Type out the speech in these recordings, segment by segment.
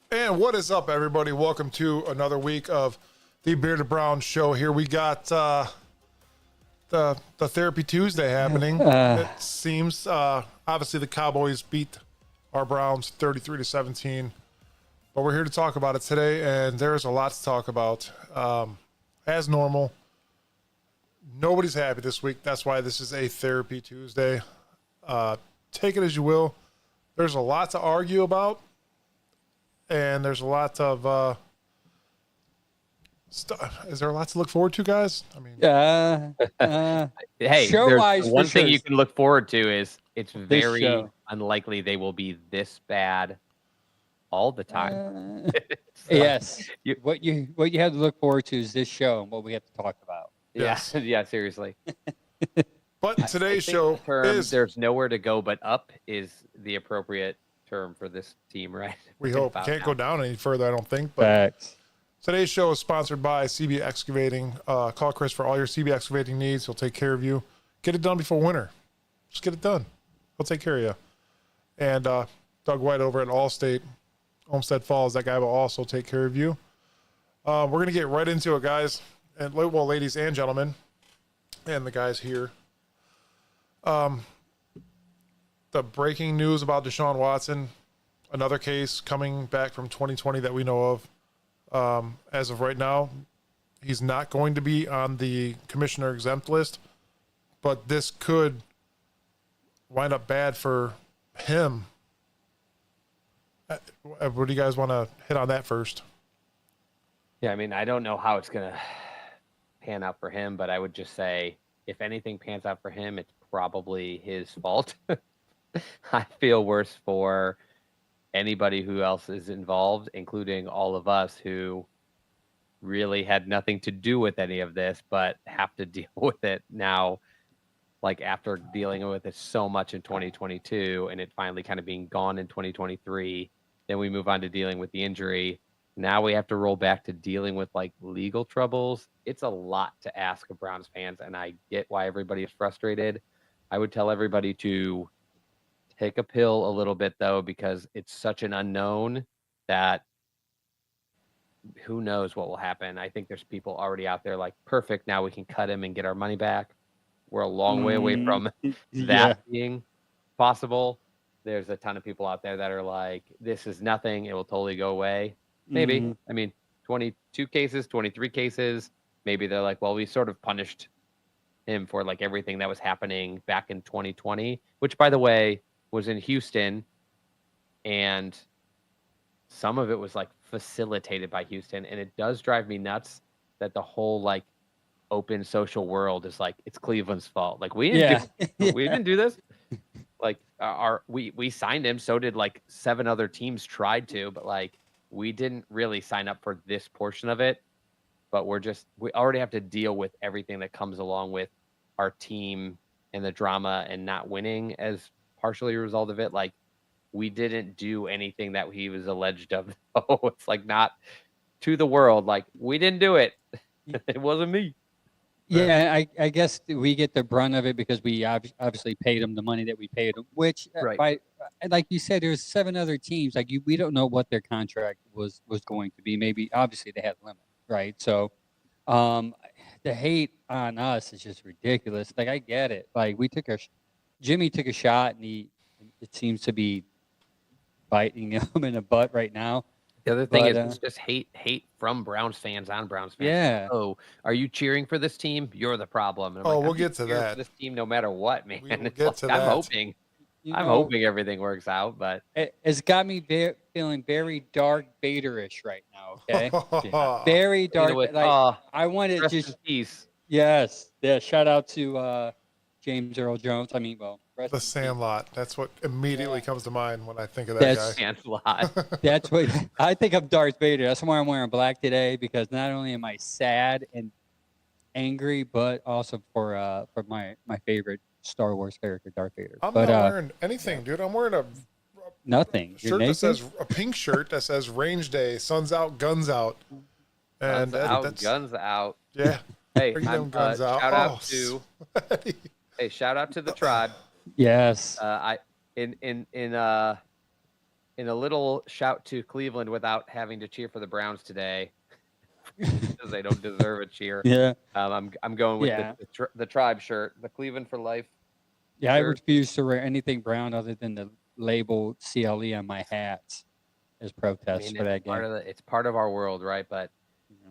And what is up, everybody? Welcome to another week of the Bearded Brown Show. Here we got the Therapy Tuesday happening. It seems obviously the Cowboys beat our Browns 33-17, but we're here to talk about it today, and there's a lot to talk about. As normal, nobody's happy this week. That's why this is a Therapy Tuesday. Take it as you will. There's a lot to argue about. And there's a lot of stuff. Is there a lot to look forward to, guys? I mean, hey, show-wise, one thing sure. you can look forward to is it's very unlikely they will be this bad all the time. Yes. What you have to look forward to is this show and what we have to talk about. Yes. Yeah, seriously. But today's show is there's nowhere to go but up is the appropriate term for this team, right? We hope can't go down any further, I don't think. But Facts. today's show is sponsored by CB Excavating. Call Chris for all your CB excavating needs. He'll take care of you. Get it done before winter. Just get it done. He'll take care of you. And Doug White over at Allstate, Olmsted Falls, that guy will also take care of you. We're going to get right into it, guys. And well, ladies and gentlemen, and the guys here. The breaking news about Deshaun Watson, another case coming back from 2020 that we know of. As of right now, he's not going to be on the commissioner exempt list, but this could wind up bad for him. What do you guys want to hit on that first? Yeah, I mean, I don't know how it's going to pan out for him, but I would just say if anything pans out for him, it's probably his fault. I feel worse for anybody who else is involved, including all of us who really had nothing to do with any of this, but have to deal with it now, like after dealing with it so much in 2022 and it finally kind of being gone in 2023. Then we move on to dealing with the injury. Now we have to roll back to dealing with like legal troubles. It's a lot to ask of Browns fans, and I get why everybody is frustrated. I would tell everybody to take a pill a little bit, though, because it's such an unknown that who knows what will happen. I think there's people already out there like, perfect, now we can cut him and get our money back. We're a long way away from that being possible. There's a ton of people out there that are like, this is nothing. It will totally go away. Maybe. I mean, 22 cases, 23 cases. Maybe they're like, well, we sort of punished him for like everything that was happening back in 2020, which, by the way, was in Houston, and some of it was like facilitated by Houston. And it does drive me nuts that the whole like open social world is like, it's Cleveland's fault. Like we didn't do this. Like we signed him. So did like 7 other teams tried to, but like we didn't really sign up for this portion of it. But we already have to deal with everything that comes along with our team and the drama and not winning as partially a result of it. Like we didn't do anything that he was alleged of. Oh, it's like not to the world. Like we didn't do it. It wasn't me. Yeah, I guess we get the brunt of it because we obviously paid him the money that we paid him, which, right. Like you said, there's 7 other teams. Like we don't know what their contract was going to be. Maybe, obviously, they had a limit, right? So the hate on us is just ridiculous. Like, I get it. Like, Jimmy took a shot, and it seems to be biting him in the butt right now. The other thing is it's just hate from Browns fans on Browns fans. Yeah. Oh, are you cheering for this team? You're the problem. And we'll get to that. For this team, no matter what, man. We'll get to that. I'm hoping everything works out, but it's got me feeling very Darth Vader-ish right now. Okay, very dark. I want to just peace. Yes, yeah. Shout out to James Earl Jones. I mean, well, the Sandlot. That's what immediately comes to mind when I think of that guy. Sandlot. That's what I think of Darth Vader. That's why I'm wearing black today, because not only am I sad and angry, but also for my favorite Star Wars character, Darth Vader. I'm not wearing anything, dude. I'm wearing nothing. Shirt that says a pink shirt that says Range Day, Sun's out, guns out, and guns out. Yeah. Hey, guns out. Shout out to the tribe. Yes. In in a little shout to Cleveland without having to cheer for the Browns today, because they don't deserve a cheer. Yeah. I'm going with the tribe shirt, the Cleveland for life. Yeah, I shirt. refuse to wear anything brown other than the label CLE on my hats as protests for that game. It's part of our world, right? But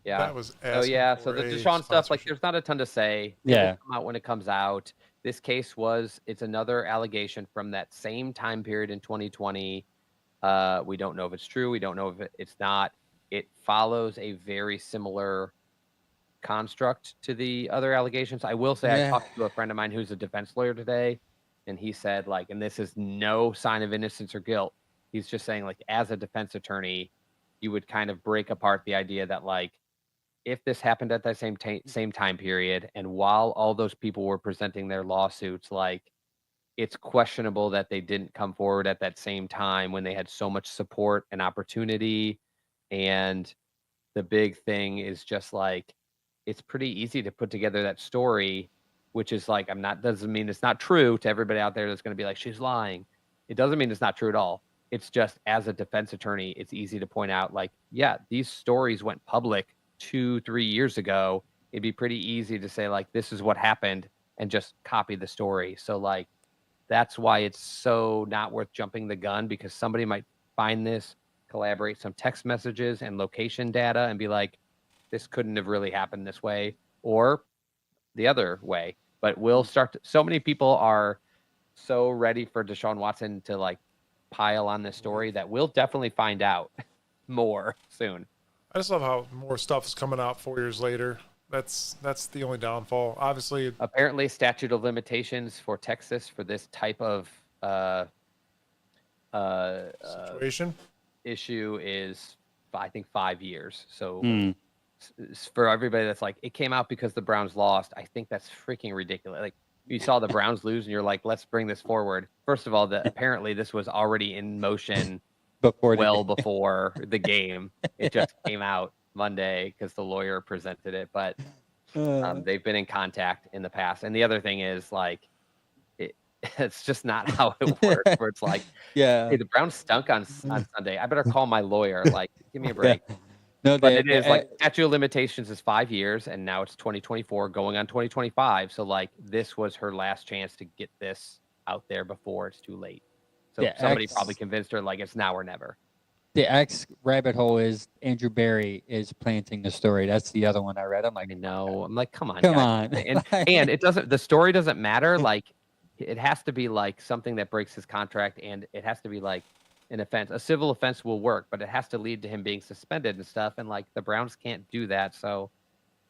yeah. That was so the Deshaun stuff, like there's not a ton to say. It will come out when it comes out. This case it's another allegation from that same time period in 2020. We don't know if it's true. We don't know if it's not. It follows a very similar construct to the other allegations. I will say I talked to a friend of mine who's a defense lawyer today, and he said, like, and this is no sign of innocence or guilt. He's just saying, like, as a defense attorney, you would kind of break apart the idea that, like, if this happened at that same time period, and while all those people were presenting their lawsuits, like, it's questionable that they didn't come forward at that same time when they had so much support and opportunity. And the big thing is just like, it's pretty easy to put together that story, which is like, doesn't mean it's not true to everybody out there that's going to be like, she's lying. It doesn't mean it's not true at all. It's just, as a defense attorney, it's easy to point out, like, yeah, these stories went public 2-3 years ago. It'd be pretty easy to say, like, this is what happened and just copy the story. So, like, that's why it's so not worth jumping the gun, because somebody might find this, collaborate some text messages and location data and be like, this couldn't have really happened this way, or the other way. But so many people are so ready for Deshaun Watson to, like, pile on this story that we'll definitely find out more soon. I just love how more stuff is coming out 4 years later. That's the only downfall. Obviously, apparently statute of limitations for Texas for this type of situation issue is, I think, 5 years. So for everybody that's like, it came out because the Browns lost, I think that's freaking ridiculous. Like, you saw the Browns lose and you're like, let's bring this forward. First of all, apparently this was already in motion before the game. It just came out Monday because the lawyer presented it, but they've been in contact in the past. And the other thing is, like, it's just not how it works, where it's like, hey, the Browns stunk on Sunday, I better call my lawyer. Like, give me a break. No, but it is like statute of limitations is 5 years, and now it's 2024 going on 2025. So, like, this was her last chance to get this out there before it's too late. So somebody probably convinced her, like, it's now or never. The X rabbit hole is Andrew Berry is planting the story. That's the other one I read. I'm like, no, I'm like, come on. And it doesn't, the story doesn't matter. Like, it has to be like something that breaks his contract, and it has to be like an offense. A civil offense will work, but it has to lead to him being suspended and stuff. And, like, the Browns can't do that. So,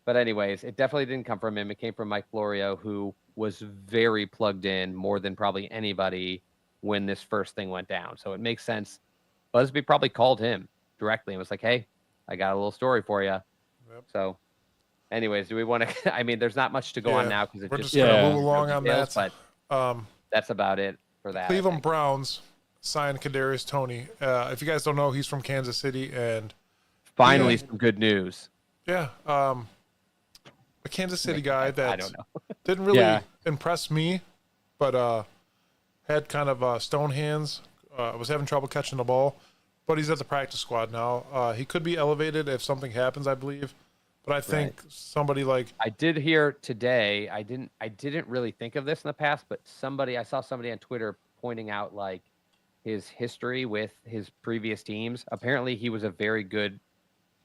but anyways, it definitely didn't come from him. It came from Mike Florio, who was very plugged in, more than probably anybody, when this first thing went down. So it makes sense. Busby probably called him directly and was like, hey, I got a little story for you. Yep. So anyways, do we want to, I mean, there's not much to go on now, because we're just going to move along on details, that. But that's about it for that. Cleveland Browns signed Kadarius Toney. If you guys don't know, he's from Kansas City, and finally some good news. Yeah. A Kansas City guy that I don't know. didn't really impress me, but had kind of stone hands. Was having trouble catching the ball, but he's at the practice squad now. He could be elevated if something happens, I believe. But I think somebody like, I did hear today, I didn't really think of this in the past, but I saw somebody on Twitter pointing out, like, his history with his previous teams. Apparently he was a very good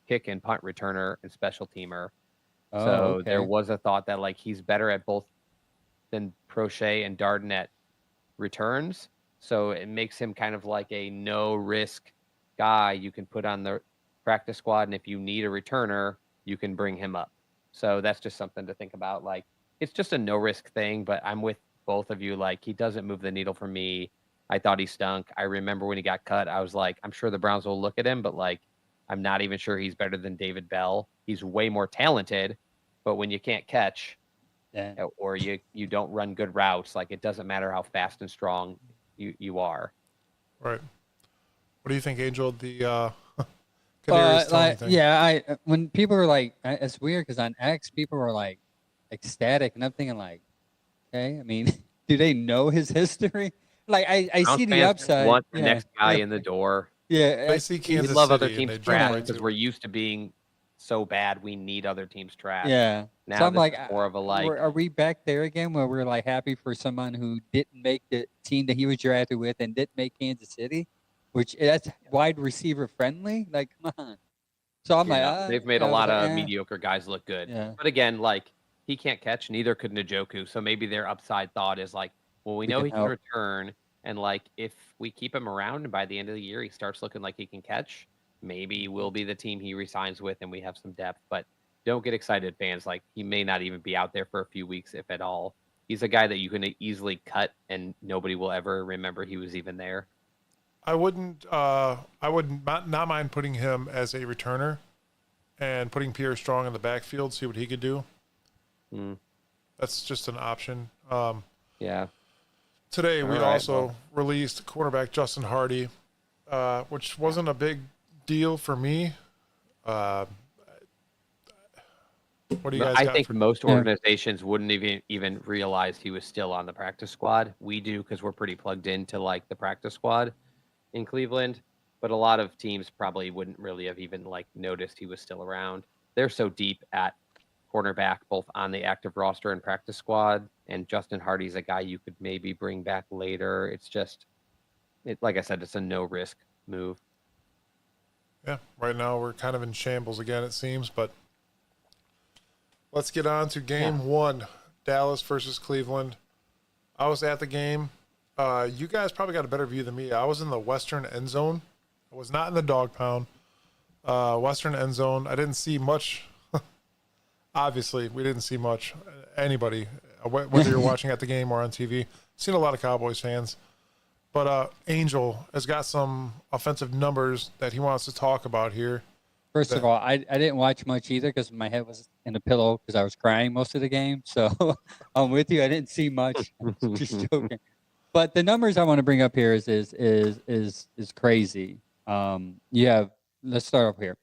kick and punt returner and special teamer. There was a thought that, like, he's better at both than Prochet and Darden at returns. So it makes him kind of like a no-risk guy you can put on the practice squad, and if you need a returner, you can bring him up. So that's just something to think about. Like, it's just a no-risk thing, but I'm with both of you. Like, he doesn't move the needle for me. I thought he stunk. I remember when he got cut, I was like, I'm sure the Browns will look at him, but, like, I'm not even sure he's better than David Bell. He's way more talented, but when you can't catch or you don't run good routes, like, it doesn't matter how fast and strong you are. Right. What do you think, Angel? The thing? When people are like, it's weird because on X people were like ecstatic, and I'm thinking, like, okay, I mean, do they know his history? like I Browns see the fans upside. want the next guy in the door. Yeah, They see We Kansas love other City and teams they jump trash right because to we're it. used to being so bad. We need other teams trash. yeah. Now So I'm this like, is more of a like. are we back there again where we're like happy for someone who didn't make the team that he was drafted with and didn't make Kansas City, which that's wide receiver friendly? Like, come on. So I'm like, They've made a I was lot like, of mediocre guys look good. Yeah. But again, like he can't catch, neither could Njoku. So maybe their upside thought is like, well, we know can he can help. return, and like if we keep him around and by the end of the year he starts looking like he can catch, maybe we'll be the team he resigns with and we have some depth. But don't get excited, fans. Like he may not even be out there for a few weeks, if at all. He's a guy that you can easily cut and nobody will ever remember he was even there. I would not mind putting him as a returner and putting Pierre Strong in the backfield, see what he could do. That's just an option. Yeah. Today we All right, also released cornerback Justin Hardy, which wasn't a big deal for me. What do you guys I got think for most organizations wouldn't even realize he was still on the practice squad. We do because we're pretty plugged into like the practice squad in Cleveland, but a lot of teams probably wouldn't really have even like noticed he was still around. They're so deep at cornerback, both on the active roster and practice squad. And Justin Hardy's a guy you could maybe bring back later. It's just, like I said, it's a no risk move. Yeah, right now we're kind of in shambles again, it seems, but let's get on to game one, Dallas versus Cleveland. I was at the game. You guys probably got a better view than me. I was in the western end zone. I was not in the dog pound. Western end zone. I didn't see much. Obviously, we didn't see much. Anybody, whether you're watching at the game or on TV. Seen a lot of Cowboys fans. But Angel has got some offensive numbers that he wants to talk about here. First of all, I didn't watch much either because my head was in a pillow because I was crying most of the game. So I'm with you. I didn't see much. Just joking. But the numbers I want to bring up here is crazy. Let's start off here.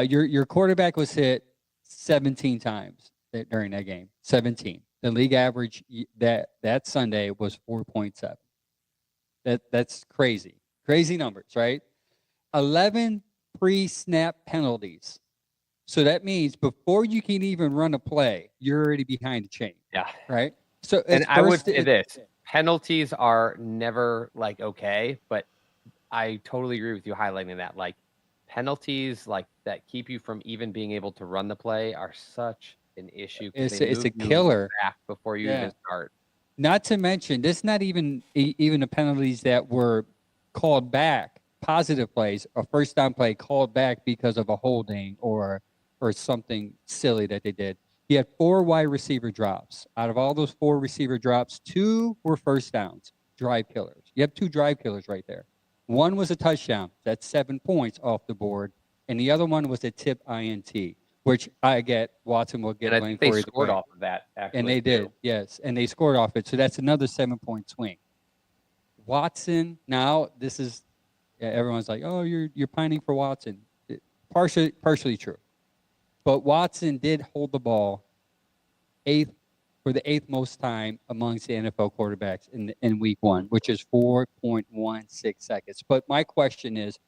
Your quarterback was hit 17 times during that game. 17. The league average that Sunday was 4.7. That's crazy. Crazy numbers, right? 11 pre-snap penalties. So that means before you can even run a play, you're already behind the chain. Yeah. Right? So and I would say this. Penalties are never like okay, but I totally agree with you highlighting that. Like penalties like that keep you from even being able to run the play are such an issue. It's a killer back before you even start. Not to mention, this not even the penalties that were called back, positive plays, a first down play called back because of a holding or something silly that they did. He had 4 wide receiver drops. Out of all those 4 receiver drops, 2 were first downs, drive killers. You have 2 drive killers right there. One was a touchdown. That's 7 points off the board. And the other one was a tip INT, which I get Watson will get blamed for. They scored off of that, actually. And they did, yes. And they scored off it. So that's another 7-point swing. Watson, now this is, everyone's like, oh, you're pining for Watson. Partially true. But Watson did hold the ball for the 8th most time amongst the NFL quarterbacks in week 1, which is 4.16 seconds. But my question is,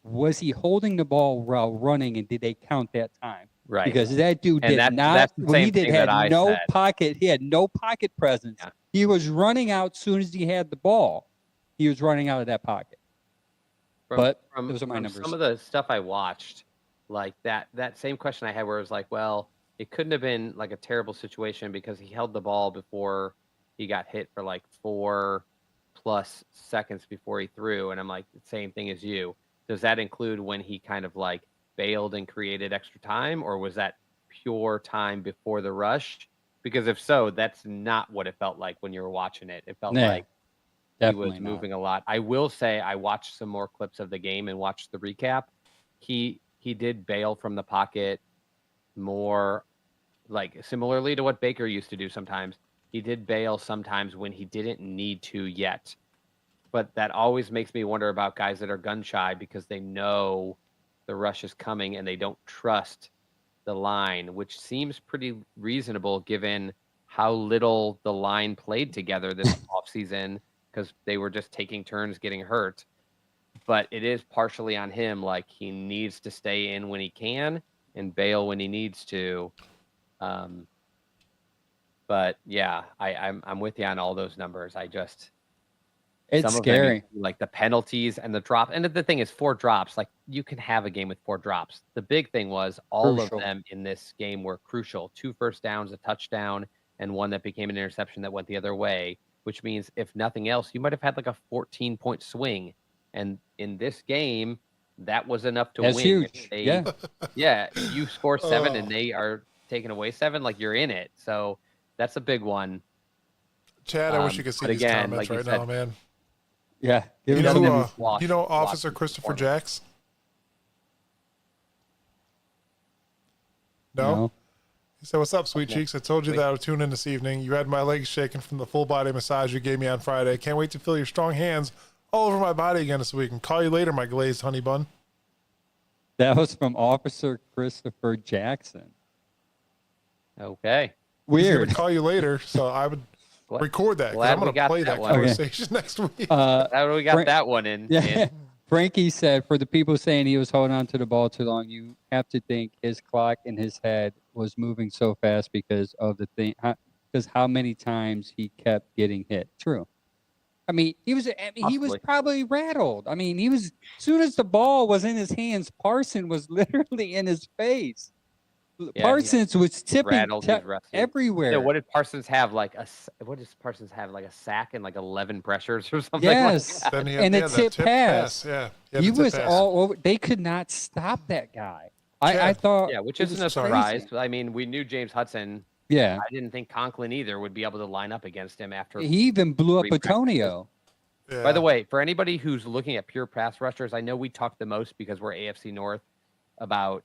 was he holding the ball while running, and did they count that time? Right. Because that dude did not. Had no pocket. He had no pocket presence. Yeah. He was running out as soon as he had the ball. He was running out of that pocket. Those are my numbers. Some of the stuff I watched, like that same question I had, where it was like, well, it couldn't have been like a terrible situation because he held the ball before he got hit for like 4+ seconds before he threw. And I'm like, the same thing as you. Does that include when he kind of like bailed and created extra time, or was that pure time before the rush? Because if so, that's not what it felt like when you were watching it. It felt like he was moving a lot. I will say I watched some more clips of the game and watched the recap. He did bail from the pocket more, like similarly to what Baker used to do sometimes. He did bail sometimes when he didn't need to yet. But that always makes me wonder about guys that are gun shy because they know the rush is coming and they don't trust the line, which seems pretty reasonable given how little the line played together this offseason because they were just taking turns getting hurt. But it is partially on him. Like, he needs to stay in when he can and bail when he needs to. But yeah, I'm with you on all those numbers. It's some scary. of them, like the penalties and the drop. And the thing is, 4 drops. Like, you can have a game with 4 drops. The big thing was all of them in this game were crucial. 2 first downs, a touchdown, and one that became an interception that went the other way. Which means, if nothing else, you might have had like a 14-point swing. And in this game, that was enough to That's win. huge. Yeah, you score 7 and they are taking away 7, like, you're in it. So that's a big one. Chad, I wish you could see these comments right now, man. Yeah. You know Officer Christopher Jacks? No? He said, "What's up, sweet cheeks? I told you that I would tune in this evening. You had my legs shaking from the full body massage you gave me on Friday. Can't wait to feel your strong hands all over my body again this week. And call you later, my glazed honey bun." That was from Officer Christopher Jackson. Okay. Weird. He's going to call you later, so I would record that, because I'm going to play that conversation next week. We got that one in. Yeah. Frankie said, for the people saying he was holding on to the ball too long, you have to think his clock in his head was moving so fast because of the thing, because how many times he kept getting hit. True. I mean, he was probably rattled. I mean, as soon as the ball was in his hands, Parsons was literally in his face. Yeah, Parsons was tipping everywhere. So what did Parsons have? Like a sack and like 11 pressures or something? Yes, like that? And a tip pass. Yeah, he was all over. They could not stop that guy. I thought. Yeah, which isn't a surprise. I mean, we knew James Hudson. Yeah, I didn't think Conklin either would be able to line up against him after. He even blew up Antonio. Yeah. By the way, for anybody who's looking at pure pass rushers, I know we talk the most because we're AFC North about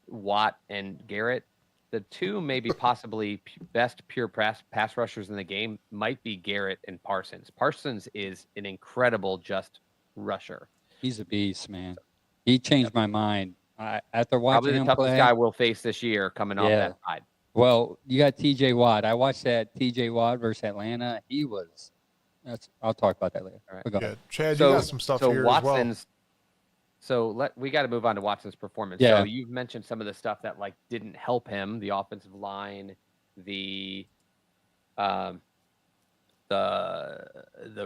Watt and Garrett. The two maybe possibly best pure pass rushers in the game might be Garrett and Parsons. Parsons is an incredible just rusher. He's a beast, man. He changed my mind. After watching him play. Probably the toughest guy we'll face this year coming off that side. Well, you got TJ Watt. I watched that TJ Watt versus Atlanta. He was. I'll talk about that later. All right. Go ahead. Chad, you got some stuff here Watson's, as well. So we got to move on to Watson's performance. Yeah. So you've mentioned some of the stuff that like didn't help him: the offensive line, the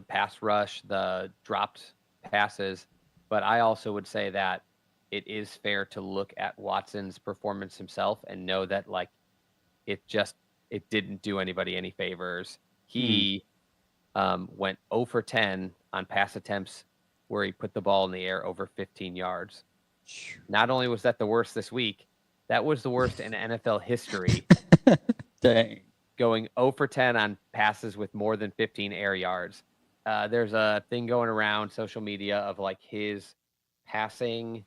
pass rush, the dropped passes. But I also would say that it is fair to look at Watson's performance himself and know that like it didn't do anybody any favors. He went 0 for 10 on pass attempts where he put the ball in the air over 15 yards. Not only was that the worst this week, that was the worst in NFL history. Dang. Going 0 for 10 on passes with more than 15 air yards. There's a thing going around social media of like his passing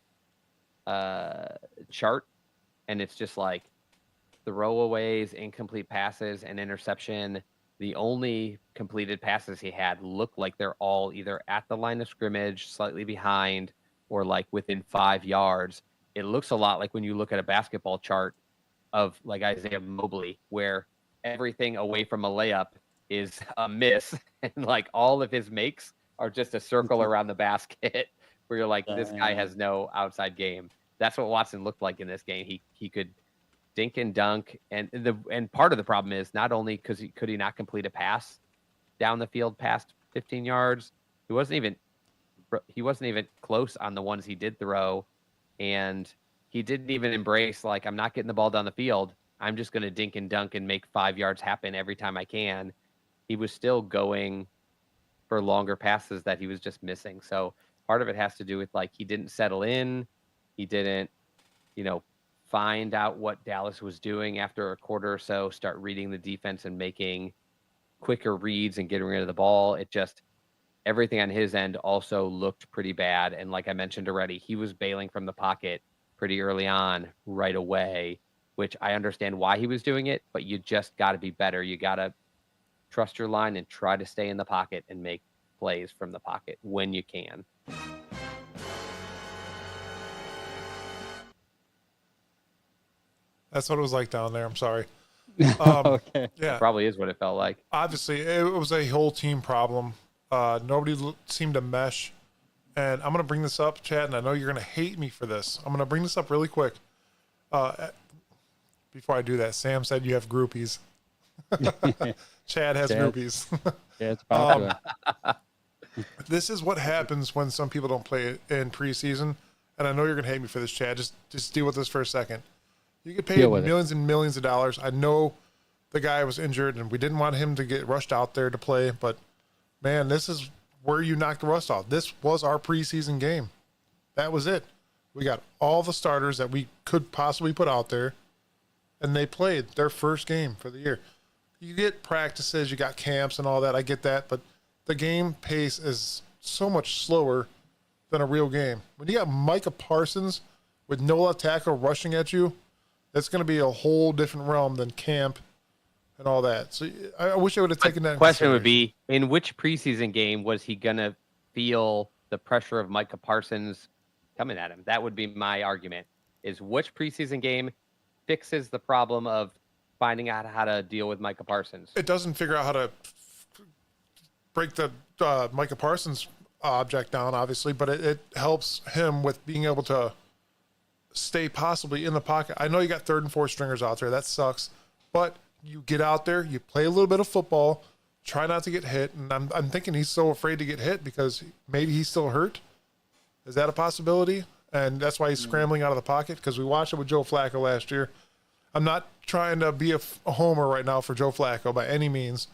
chart, and it's just like throwaways, incomplete passes, and interception. The only completed passes he had look like they're all either at the line of scrimmage, slightly behind, or like within 5 yards. It looks a lot like when you look at a basketball chart of like Isaiah Mobley, where everything away from a layup is a miss, and like all of his makes are just a circle around the basket, where you're like, this guy has no outside game. That's what Watson looked like in this game. He could dink and dunk, and part of the problem is not only because could he not complete a pass down the field past 15 yards, he wasn't even close on the ones he did throw, and he didn't even embrace like, I'm not getting the ball down the field. I'm just going to dink and dunk and make 5 yards happen every time I can. He was still going for longer passes that he was just missing. So part of it has to do with like he didn't settle in, he didn't, find out what Dallas was doing after a quarter or so, start reading the defense and making quicker reads and getting rid of the ball. It just, everything on his end also looked pretty bad. And like I mentioned already, he was bailing from the pocket pretty early on right away, which I understand why he was doing it, but you just got to be better. You got to trust your line and try to stay in the pocket and make plays from the pocket when you can. That's what it was like down there. I'm sorry. Okay. Yeah, Probably is what it felt like. obviously it was a whole team problem. Nobody seemed to mesh. And I'm going to bring this up, Chad, and I know you're going to hate me for this. I'm going to bring this up really quick. Before I do that, Sam said you have groupies. Chad has groupies. Yeah, it's popular. This is what happens when some people don't play in preseason. And I know you're going to hate me for this, Chad. Just deal with this for a second. You get paid millions and millions of dollars. I know the guy was injured, and we didn't want him to get rushed out there to play. But, man, this is where you knock the rust off. This was our preseason game. That was it. We got all the starters that we could possibly put out there, and they played their first game for the year. You get practices, you got camps and all that. I get that, but the game pace is so much slower than a real game. When you got Micah Parsons with no left tackle rushing at you, that's going to be a whole different realm than camp and all that. So I wish I would have taken that. The question would be, in which preseason game was he going to feel the pressure of Micah Parsons coming at him? That would be my argument, is which preseason game fixes the problem of finding out how to deal with Micah Parsons? It doesn't figure out how to break the Micah Parsons object down, obviously, but it helps him with being able to stay possibly in the pocket. I know you got third and fourth stringers out there. That sucks. But you get out there, you play a little bit of football, try not to get hit. And I'm thinking he's so afraid to get hit because maybe he's still hurt. Is that a possibility? And that's why he's scrambling out of the pocket, because we watched it with Joe Flacco last year. I'm not trying to be a homer right now for Joe Flacco by any means.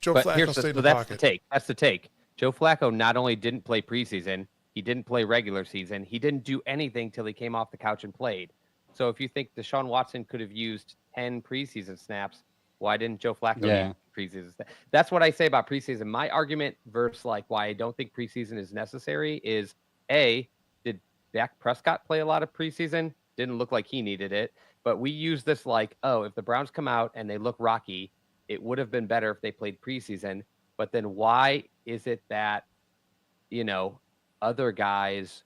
Joe Flacco stayed in the pocket. That's the take. Joe Flacco not only didn't play preseason, he didn't play regular season. He didn't do anything till he came off the couch and played. So if you think Deshaun Watson could have used 10 preseason snaps, why didn't Joe Flacco use preseason snaps? That's what I say about preseason. My argument versus like why I don't think preseason is necessary is, A, did Dak Prescott play a lot of preseason? Didn't look like he needed it. But we use this like, oh, if the Browns come out and they look rocky, it would have been better if they played preseason. But then why is it that, other guys,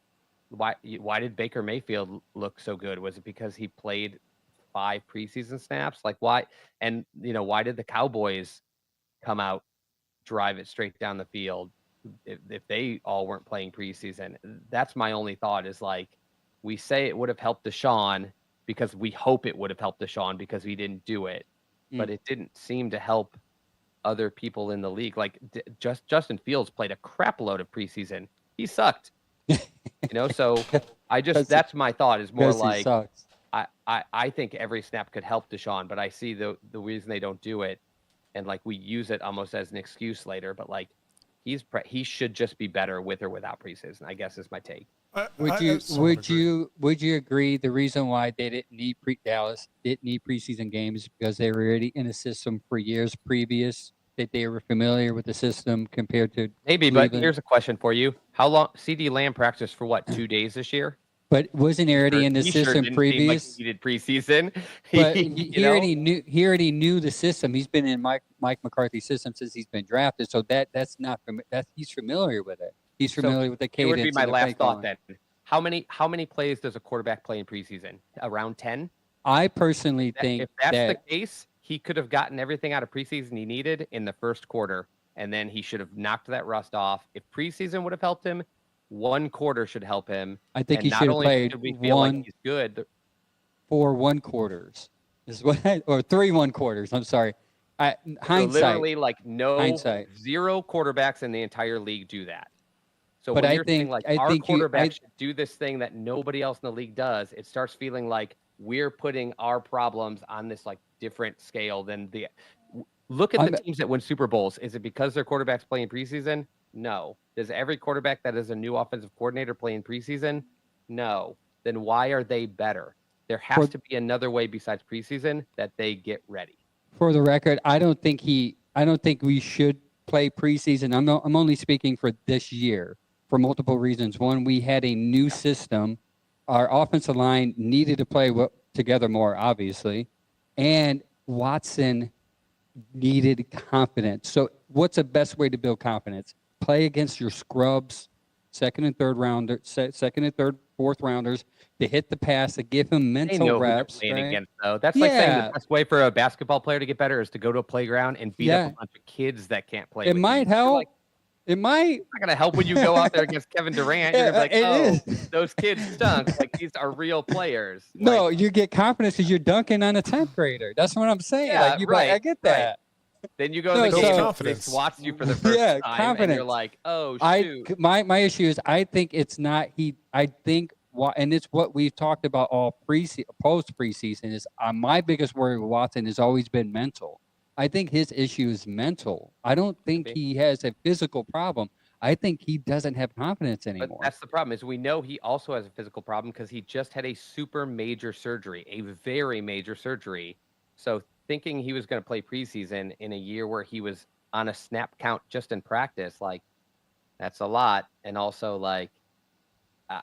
why did Baker Mayfield look so good? Was it because he played 5 preseason snaps? Like why? And, why did the Cowboys come out, drive it straight down the field if they all weren't playing preseason? That's my only thought, is like, we say it would have helped Deshaun because we hope it would have helped Deshaun because we didn't do it. But it didn't seem to help other people in the league. Like Justin Fields played a crap load of preseason. He sucked, so that's my thought, is more like, I think every snap could help Deshaun, but I see the reason they don't do it. And like, we use it almost as an excuse later, but like he should just be better with or without preseason, I guess, is my take. Would you agree the reason why they Dallas didn't need preseason games because they were already in a system for years previous, that they were familiar with the system compared to maybe Cleveland? But here's a question for you. How long CD Lamb practiced for 2 days this year? But wasn't he already in the system previous? Like he did preseason. But he already knew the system. He's been in Mike McCarthy's system since he's been drafted. So he's familiar with it. He's familiar with the cadence. It would be my last thought then. How many plays does a quarterback play in preseason? Around 10? I personally think if that's the case, he could have gotten everything out of preseason he needed in the first quarter, and then he should have knocked that rust off. If preseason would have helped him, 1 quarter should help him. I think he should have played should we feel like he's good. 4 1 quarters is what or 3 1 quarters. I'm sorry. Hindsight. So literally, like hindsight. 0 quarterbacks in the entire league do that. So but when I you're think saying like our quarterback should do this thing that nobody else in the league does, it starts feeling like we're putting our problems on this like different scale than the. Look at the teams that win Super Bowls. Is it because their quarterback's playing preseason? No. Does every quarterback that is a new offensive coordinator play in preseason? No. Then why are they better? There has to be another way besides preseason that they get ready. For the record, I don't think we should play preseason. I'm only speaking for this year for multiple reasons. One, we had a new system. Our offensive line needed to play together more, obviously, and Watson needed confidence. So what's the best way to build confidence? Play against your scrubs, second and third fourth rounders to hit the pass, to give him They mental know who they're reps. playing Right? against, though. That's like saying Yeah. the best way for a basketball player to get better is to go to a playground and beat up a bunch of kids that can't play. It with might you. You're help. like, It might. it's not gonna help when you go out there against Kevin Durant. You're gonna be like, It oh, is. those kids stunk. Like, these are real players. No, Like, you get confidence because you're dunking on a 10th grader. That's what I'm saying. Yeah, Like, I right, get right. that. then you go to No, the so- game and Confidence. they swats you for the first Yeah, time, and you're confidence. like, oh shoot. My issue is I think it's not I think and it's what we've talked about all post preseason is my biggest worry with Watson has always been mental. I think his issue is mental. I don't think Maybe. he has a physical problem. I think he doesn't have confidence But anymore. that's the problem is we know he also has a physical problem because he just had a super major surgery, a very major surgery. So thinking he was going to play preseason in a year where he was on a snap count just in practice, like that's a lot. And also like,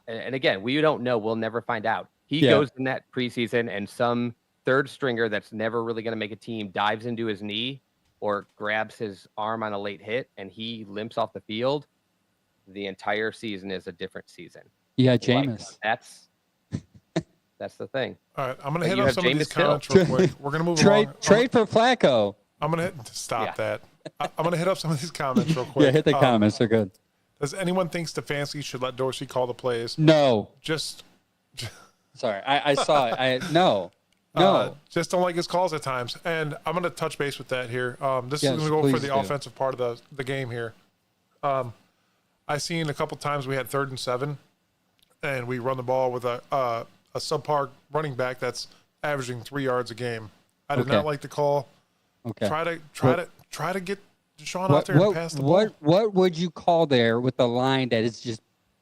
and again, we don't know. We'll never find out. He Yeah. goes in that preseason and some third stringer that's never really going to make a team dives into his knee or grabs his arm on a late hit and he limps off the field. The entire season is a different season. Yeah, Like, Jameis. that's the thing. All right, I'm going But to hit you up have some of these Jameis still. comments real quick. We're going to move Trade along. trade for Flacco. I'm going to stop Yeah. that. I'm going to hit up some of these comments real quick. Yeah, hit the comments. They're good. Does anyone think Stefanski should let Dorsey call the plays? No. Just Sorry. I saw it. No. just don't like his calls at times. And I'm going to touch base with that here. This Yes, is going to go for please the do. offensive part of the game here. I seen a couple times we had 3rd and 7, and we run the ball with a subpar running back that's averaging 3 yards a game. I did Okay. not like the call. Okay. Try to get Deshaun out there and pass the ball. What would you call there with the line that is just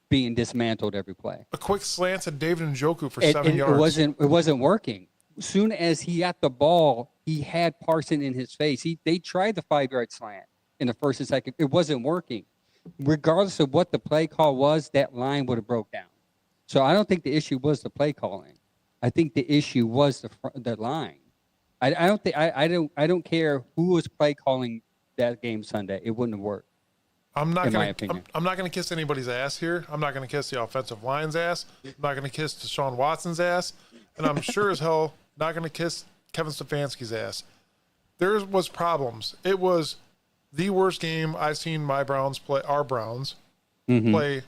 being dismantled every play? A quick slant to David Njoku for And 7 yards. It wasn't working. As soon as he got the ball, he had Parson in his face. They tried the 5-yard slant in the first and second. It wasn't working. Regardless of what the play call was, that line would have broke down. So I don't think the issue was the play calling. I think the issue was the line. I don't care who was play calling that game Sunday. It wouldn't have worked. I'm not in my going to opinion. I'm not going to kiss anybody's ass here. I'm not going to kiss the offensive line's ass. I'm not going to kiss Deshaun Watson's ass, and I'm sure as hell not going to kiss Kevin Stefanski's ass. There was problems. It was the worst game I've seen my Browns play, our Browns play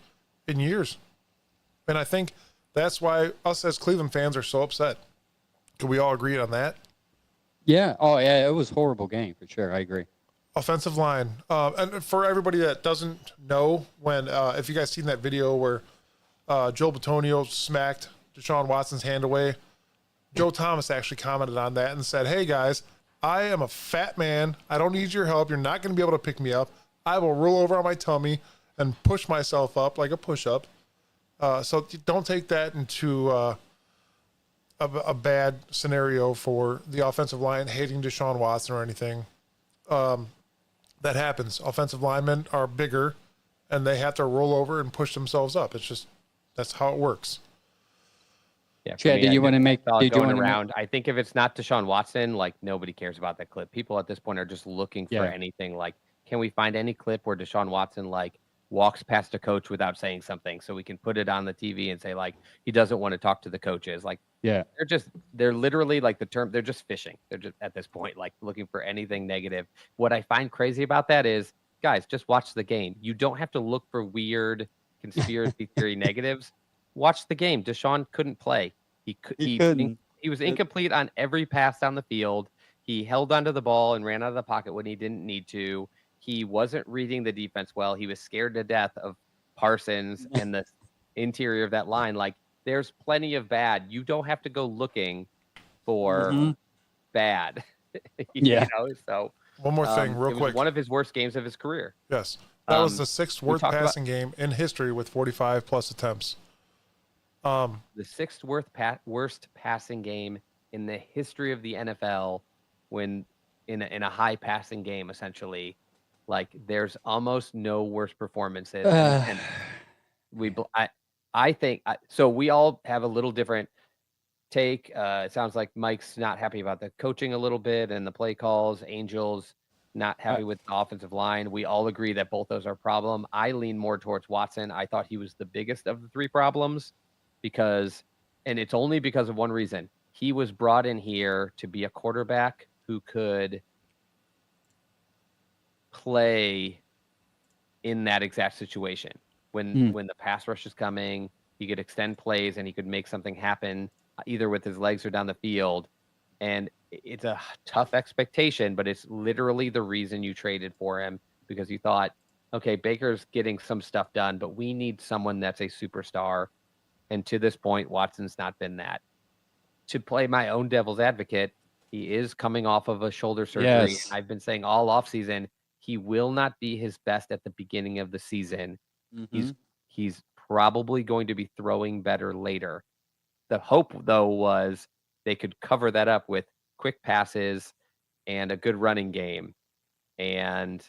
in years. And I think that's why us as Cleveland fans are so upset. Can we all agree on that? Yeah. Oh, yeah. It was a horrible game for sure. I agree. Offensive line. And for everybody that doesn't know, when if you guys seen that video where Joe Bitonio smacked Deshaun Watson's hand away, Joe Thomas actually commented on that and said, "Hey guys, I am a fat man. I don't need your help. You're not going to be able to pick me up. I will roll over on my tummy and push myself up like a push-up." So don't take that into a bad scenario for the offensive line hating Deshaun Watson or anything. That happens. Offensive linemen are bigger, and they have to roll over and push themselves up. It's just that's how it works. Yeah, Chad, did you want to make? Did you going want to around? I think if it's not Deshaun Watson, like nobody cares about that clip. People at this point are just looking for Yeah. anything. Like, can we find any clip where Deshaun Watson like walks past a coach without saying something, so we can put it on the TV and say like he doesn't want to talk to the coaches? Like, Yeah. they're literally like they're just fishing. They're just at this point like looking for anything negative. What I find crazy about that is, guys, just watch the game. You don't have to look for weird conspiracy theory negatives. Watch the game. Deshaun couldn't play. He couldn't. He was incomplete on every pass down the field. He held onto the ball and ran out of the pocket when he didn't need to. He wasn't reading the defense well. He was scared to death of Parsons and the interior of that line. Like, there's plenty of bad. You don't have to go looking for bad. Yeah. So One more thing, real it was quick. one of his worst games of his career. Yes. That was the 6th worst talked about- passing game in history with 45 plus attempts. The 6th worst passing game in the history of the NFL, when in a high passing game, essentially. Like, there's almost no worse performances. And I think so. We all have a little different take. It sounds like Mike's not happy about the coaching a little bit and the play calls. Angels Not happy with the offensive line. We all agree that both those are a problem. I lean more towards Watson. I thought he was the biggest of the three problems and it's only because of one reason. He was brought in here to be a quarterback who could play in that exact situation. When the pass rush is coming, he could extend plays and he could make something happen either with his legs or down the field. And it's a tough expectation, but it's literally the reason you traded for him, because you thought, okay, Baker's getting some stuff done, but we need someone that's a superstar. And to this point, Watson's not been that. To play my own devil's advocate, he is coming off of a shoulder surgery. Yes. And I've been saying all offseason, he will not be his best at the beginning of the season. He's probably going to be throwing better later. The hope, though, was they could cover that up with quick passes and a good running game. And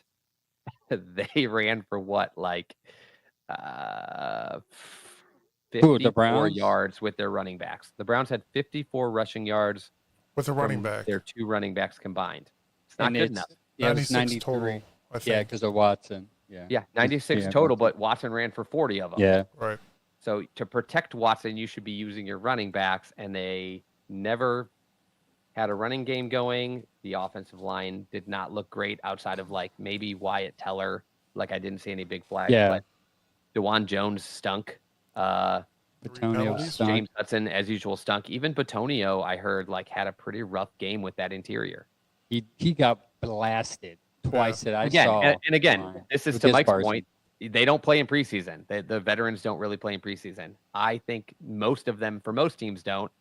they ran for what, like 54 yards with their running backs. The Browns had 54 rushing yards with a running back. Their two running backs combined. It's not good enough. Yeah, 96 total, I think. Yeah, because of Watson. Yeah, 96 total, but Watson ran for 40 of them. Yeah. Right. So to protect Watson, you should be using your running backs, and they never had a running game going. The offensive line did not look great outside of like maybe Wyatt Teller. Like I didn't see any big flags, but DeJuan Jones stunk. Batonio stunk. James Hudson, as usual, stunk. Even Batonio, I heard, like had a pretty rough game with that interior. He got blasted twice that I again, saw. And again, this is to Mike's point. They don't play in preseason. The veterans don't really play in preseason. I think most of them, for most teams, don't.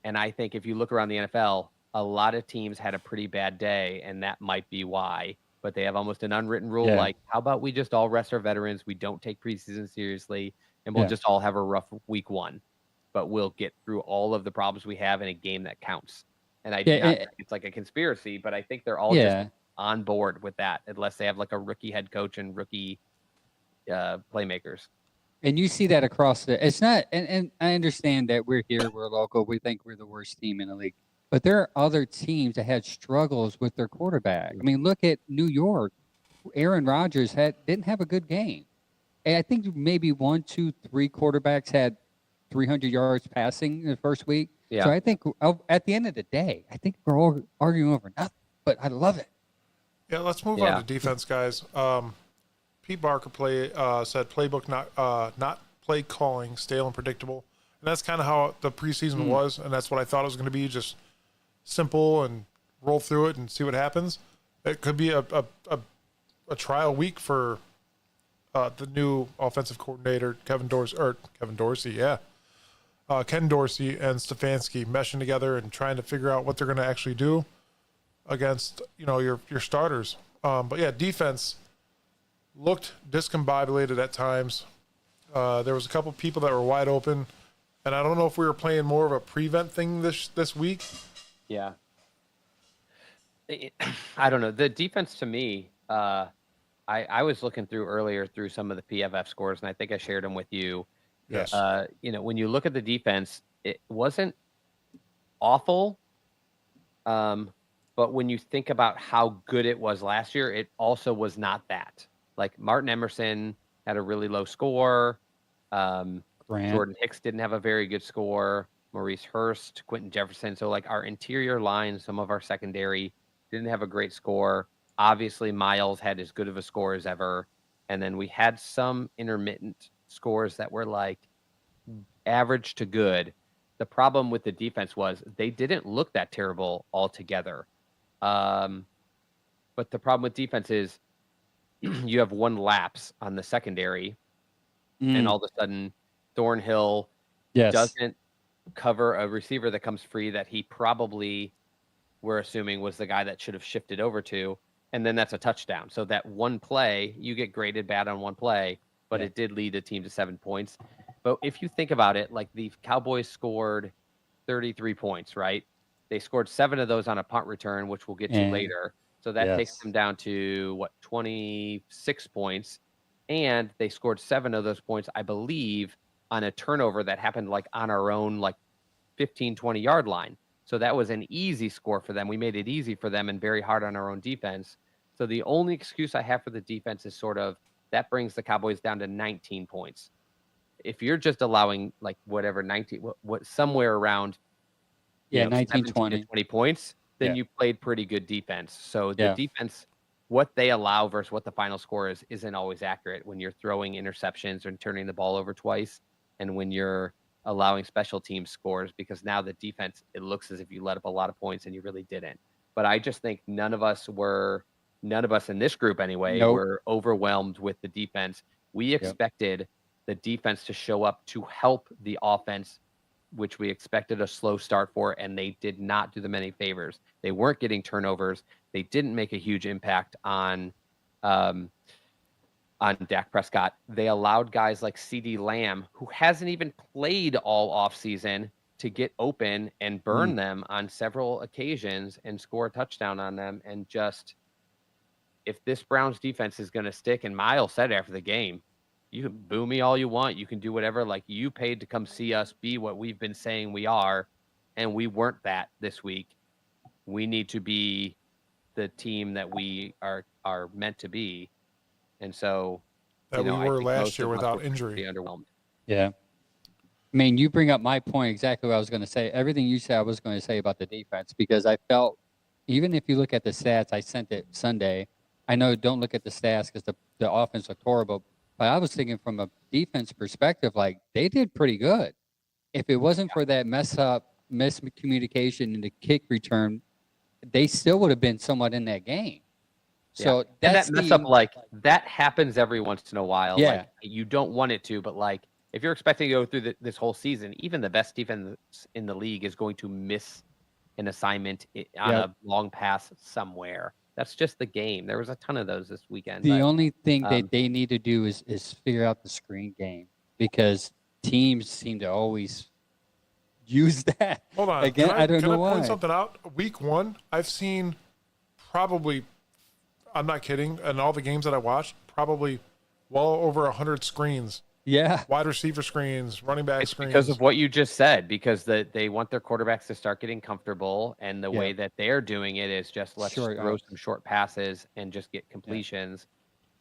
And I think if you look around the NFL, a lot of teams had a pretty bad day, and that might be why. But they have almost an unwritten rule like, how about we just all rest our veterans? We don't take preseason seriously, and we'll just all have a rough week one. But we'll get through all of the problems we have in a game that counts. And I do not think it's like a conspiracy, but I think they're all just on board with that, unless they have like a rookie head coach and rookie playmakers. And you see that across it's not, and I understand that we're local, we think we're the worst team in the league, but there are other teams that had struggles with their quarterback. I mean, look at New York. Aaron Rodgers didn't have a good game. And I think maybe 1, 2, 3 quarterbacks had 300 yards passing in the first week. Yeah. So I think at the end of the day, I think we're all arguing over nothing, but I love it. Yeah, let's move on to defense, guys. Pete Barker said playbook not play calling, stale and predictable. And that's kind of how the preseason was, and that's what I thought it was going to be, just simple and roll through it and see what happens. It could be a trial week for the new offensive coordinator, Ken Dorsey, and Stefanski meshing together and trying to figure out what they're going to actually do against, your starters. But yeah, defense looked discombobulated at times. There was a couple people that were wide open, and I don't know if we were playing more of a prevent thing this week. Yeah. I don't know. The defense to me, I was looking through some of the PFF scores, and I think I shared them with you. Yes. When you look at the defense, it wasn't awful. But when you think about how good it was last year, it also was not that. Like Martin Emerson had a really low score. Jordan Hicks didn't have a very good score. Maurice Hurst, Quentin Jefferson. So like our interior line, some of our secondary didn't have a great score. Obviously, Miles had as good of a score as ever. And then we had some intermittent scores that were like average to good. The problem with the defense was they didn't look that terrible altogether. But the problem with defense is you have one lapse on the secondary, and all of a sudden Thornhill doesn't cover a receiver that comes free that he probably, we're assuming, was the guy that should have shifted over to, and then that's a touchdown. So that one play, you get graded bad on one play, but it did lead the team to 7 points. But if you think about it, like the Cowboys scored 33 points, right? They scored 7 of those on a punt return, which we'll get to later. So that takes them down to 26 points. And they scored 7 of those points, I believe, on a turnover that happened like on our own, 15, 20 yard line. So that was an easy score for them. We made it easy for them and very hard on our own defense. So the only excuse I have for the defense is sort of that brings the Cowboys down to 19 points. If you're just allowing like whatever 19, what somewhere around 19, 17 to 20 points, then you played pretty good defense. So the defense, what they allow versus what the final score is, isn't always accurate when you're throwing interceptions and turning the ball over twice, and when you're allowing special team scores, because now the defense, it looks as if you let up a lot of points and you really didn't. But I just think none of us in this group anyway, were overwhelmed with the defense. We expected the defense to show up to help the offense, which we expected a slow start for, and they did not do them any favors. They weren't getting turnovers. They didn't make a huge impact on Dak Prescott. They allowed guys like CeeDee Lamb, who hasn't even played all offseason, to get open and burn them on several occasions and score a touchdown on them. And just, if this Browns defense is going to stick, and Miles said after the game, you can boo me all you want. You can do whatever. Like, you paid to come see us be what we've been saying we are, and we weren't that this week. We need to be the team that we are meant to be. And so that we were last year without injury. Underwhelmed. Yeah. I mean, you bring up my point, exactly what I was going to say. Everything you said, I was going to say about the defense, because I felt, even if you look at the stats, I sent it Sunday. I know don't look at the stats because the offense looked horrible, but I was thinking from a defense perspective, like, they did pretty good. If it wasn't for that miscommunication in the kick return, they still would have been somewhat in that game. So that mess up, like, that happens every once in a while. Yeah. Like, you don't want it to, but like, if you're expecting to go through this whole season, even the best defense in the league is going to miss an assignment on a long pass somewhere. That's just the game. There was a ton of those this weekend. The only thing that they need to do is figure out the screen game, because teams seem to always use that. Hold on. Again, I don't know why. Can I point something out? Week 1, I've seen probably, I'm not kidding, in all the games that I watched, probably well over 100 screens. Yeah. Wide receiver screens, running back screens. Because of what you just said, because they want their quarterbacks to start getting comfortable, and the way that they're doing it is just let's throw some short passes and just get completions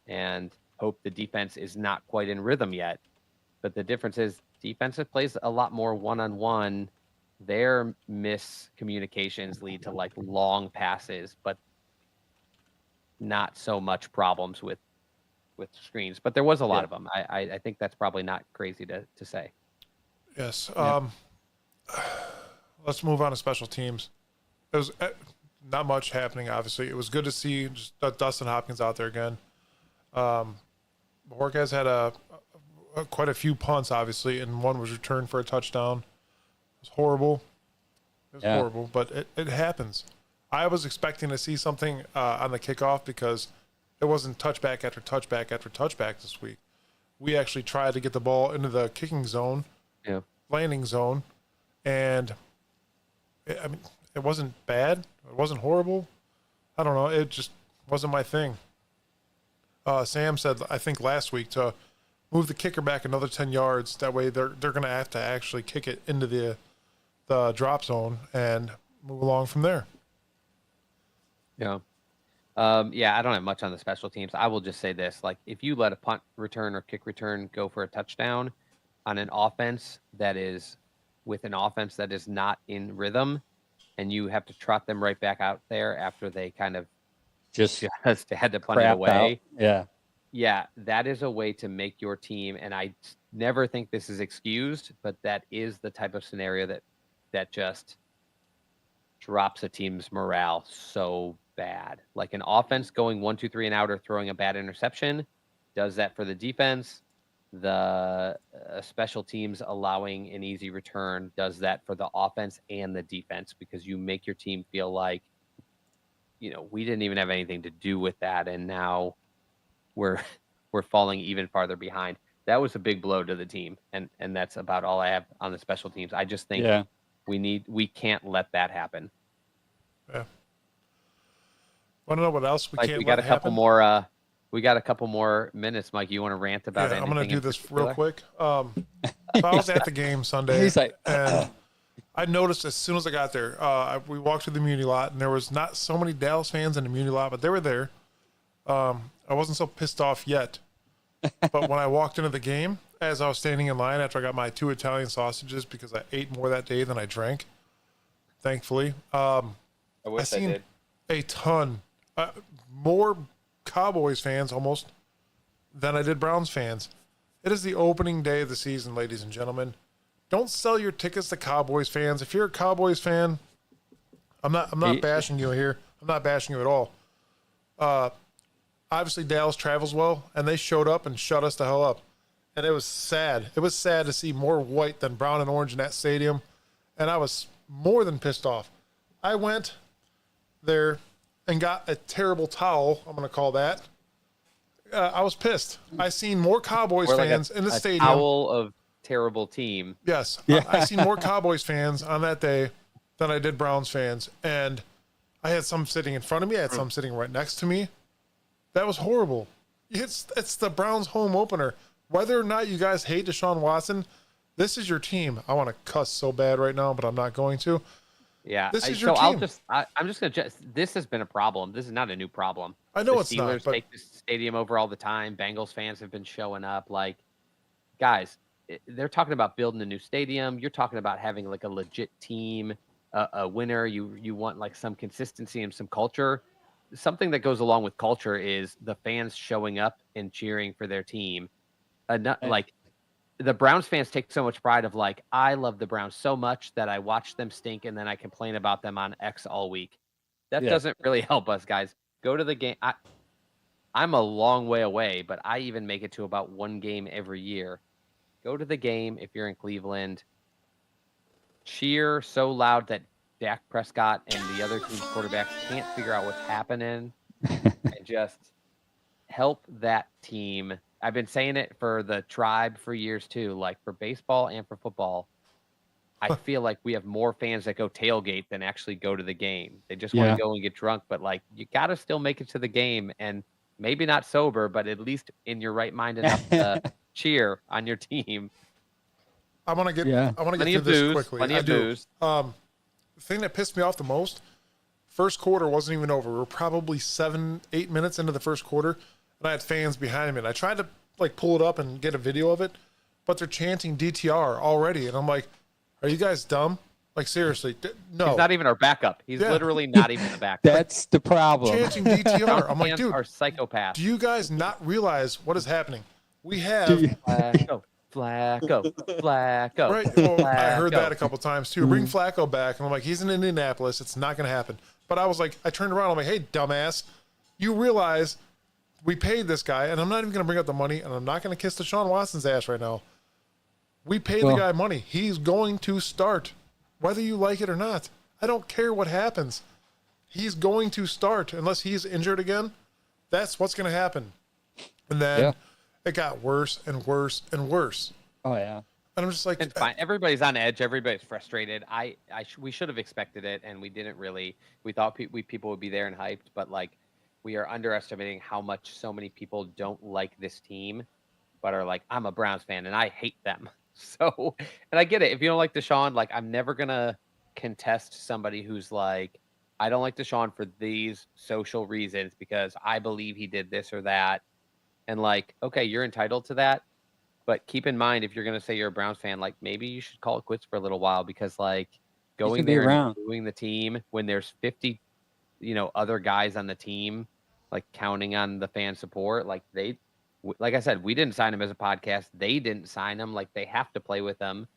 and hope the defense is not quite in rhythm yet. But the difference is defense plays a lot more one-on-one. Their miscommunications lead to like long passes, but not so much problems with screens, but there was a lot of them. I think that's probably not crazy to say. Yes. Let's move on to special teams. There was not much happening, obviously. It was good to see just Dustin Hopkins out there again. Borges had quite a few punts, obviously, and one was returned for a touchdown. It was horrible. Horrible, but it happens. I was expecting to see something on the kickoff, because it wasn't touchback after touchback after touchback this week. We actually tried to get the ball into the kicking zone, landing zone, and it wasn't bad. It wasn't horrible. I don't know. It just wasn't my thing. Sam said, I think last week, to move the kicker back another 10 yards. That way they're going to have to actually kick it into the drop zone and move along from there. Yeah. I don't have much on the special teams. I will just say this: like, if you let a punt return or kick return go for a touchdown on an offense that is not in rhythm, and you have to trot them right back out there after they kind of just had to punt it away. Yeah, that is a way to make your team. And I never think this is excused, but that is the type of scenario that just drops a team's morale so bad. Like, an offense going 1, 2, 3 and out, or throwing a bad interception does that for the defense. The special teams allowing an easy return does that for the offense and the defense, because you make your team feel like, we didn't even have anything to do with that, and now we're falling even farther behind. That was a big blow to the team, and that's about all I have on the special teams. I just think we can't let that happen. Yeah. Want to know what else we got a couple more. We got a couple more minutes, Mike. You want to rant about anything? I'm going to do this real quick. So I was at the game Sunday, and I noticed as soon as I got there, we walked through the Muni lot, and there was not so many Dallas fans in the Muni lot, but they were there. I wasn't so pissed off yet. But when I walked into the game, as I was standing in line after I got my 2 Italian sausages because I ate more that day than I drank, thankfully, I wish I seen did. a ton, more Cowboys fans almost than I did Browns fans. It is the opening day of the season, ladies and gentlemen. Don't sell your tickets to Cowboys fans. If you're a Cowboys fan, I'm not bashing you here. I'm not bashing you at all. Obviously, Dallas travels well, and they showed up and shut us the hell up. And it was sad. It was sad to see more white than brown and orange in that stadium. And I was more than pissed off. I went there and got a terrible towel, I'm going to call that. I was pissed. I seen more Cowboys fans in the stadium. Towel of terrible team. Yes. Yeah. I seen more Cowboys fans on that day than I did Browns fans. And I had some sitting in front of me. I had some sitting right next to me. That was horrible. It's the Browns home opener. Whether or not you guys hate Deshaun Watson, this is your team. I want to cuss so bad right now, but I'm not going to. Yeah. This is your team. I'm just going to this has been a problem. This is not a new problem. I know it's not. Steelers take the stadium over all the time. Bengals fans have been showing up. Like, guys, they're talking about building a new stadium. You're talking about having like a legit team, a winner. You want like some consistency and some culture. Something that goes along with culture is the fans showing up and cheering for their team. Like the Browns fans take so much pride of like, I love the Browns so much that I watch them stink and then I complain about them on X all week. That doesn't really help us, guys. Go to the game. I'm a long way away, but I even make it to about one game every year. Go to the game if you're in Cleveland. Cheer so loud that Dak Prescott and the other team's quarterbacks can't figure out what's happening, and just help that team. I've been saying it for the Tribe for years too, like for baseball and for football. I feel like we have more fans that go tailgate than actually go to the game. They just want to go and get drunk, but like you got to still make it to the game, and maybe not sober, but at least in your right mind enough to cheer on your team. I want to get through this quickly. Plenty of booze. The thing that pissed me off the most, first quarter wasn't even over. We were probably 7-8 minutes into the first quarter, and I had fans behind me. And I tried to like pull it up and get a video of it, but they're chanting DTR already. And I'm like, are you guys dumb? Like, seriously, no. He's not even our backup. He's literally not even the backup. That's the problem. Chanting DTR. I'm like, dude, are psychopaths. Do you guys not realize what is happening? We have Flacco. Right. Well, I heard that a couple times too. Bring Flacco back. And I'm like, he's in Indianapolis. It's not going to happen. But I was like, I turned around. I'm like, hey, dumbass, you realize we paid this guy, and I'm not even going to bring up the money, and I'm not going to kiss Deshaun Watson's ass right now. We paid the guy money. He's going to start, whether you like it or not. I don't care what happens. He's going to start unless he's injured again. That's what's going to happen. And then it got worse and worse and worse. Oh, yeah. And I'm just like, it's fine. Everybody's on edge. Everybody's frustrated. We should have expected it, and we didn't really. We thought people would be there and hyped, but like we are underestimating how much so many people don't like this team, but are like, I'm a Browns fan and I hate them. So, and I get it. If you don't like Deshaun, like I'm never gonna contest somebody who's like, I don't like Deshaun for these social reasons because I believe he did this or that, and like, okay, you're entitled to that. But keep in mind, if you're going to say you're a Browns fan, like maybe you should call it quits for a little while because like going there and doing the team when there's 50, other guys on the team, like counting on the fan support, like like I said, we didn't sign him as a podcast. They didn't sign him. Like they have to play with them.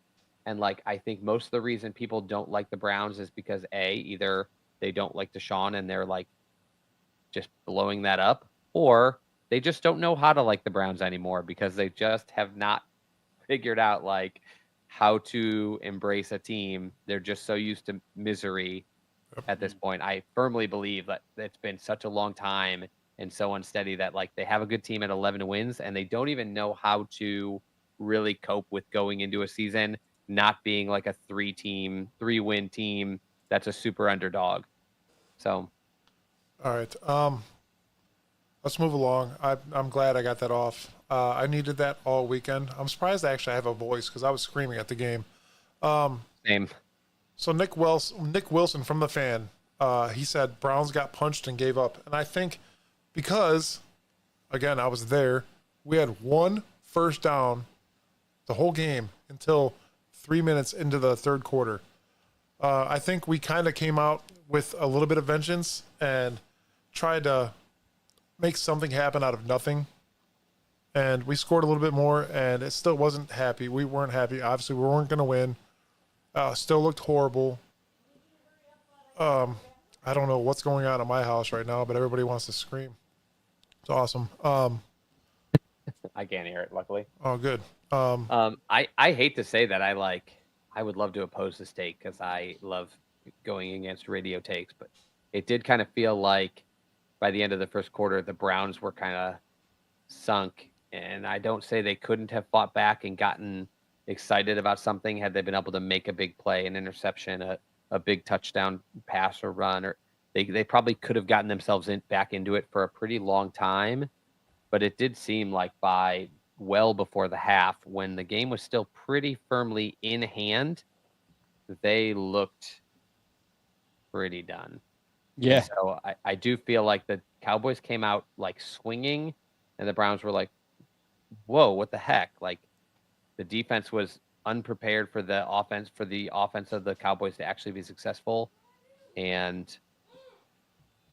And like, I think most of the reason people don't like the Browns is because either they don't like Deshaun and they're like just blowing that up, or they just don't know how to like the Browns anymore because they just have not figured out like how to embrace a team. They're just so used to misery at this point. I firmly believe that it's been such a long time and so unsteady that like they have a good team at 11 wins and they don't even know how to really cope with going into a season not being like a 3-win team that's a super underdog. So, all right. Let's move along. I'm glad I got that off. I needed that all weekend. I'm surprised I actually have a voice because I was screaming at the game. Same. So Nick Wilson from The Fan, he said Browns got punched and gave up. And I think because, again, I was there. We had one first down the whole game until 3 minutes into the third quarter. I think we kind of came out with a little bit of vengeance and tried to make something happen out of nothing. And we scored a little bit more, and it still wasn't happy. We weren't happy. Obviously, we weren't going to win. Still looked horrible. I don't know what's going on in my house right now, but everybody wants to scream. It's awesome. I can't hear it, luckily. Oh, good. I hate to say that I would love to oppose this take because I love going against radio takes, but it did kind of feel like by the end of the first quarter, the Browns were kind of sunk. And I don't say they couldn't have fought back and gotten excited about something had they been able to make a big play, an interception, a big touchdown pass or run, or they probably could have gotten themselves back into it for a pretty long time. But it did seem like by well before the half, when the game was still pretty firmly in hand, they looked pretty done. Yeah. And so I do feel like the Cowboys came out like swinging, and the Browns were like, whoa, what the heck? Like, the defense was unprepared for the offense of the Cowboys to actually be successful, and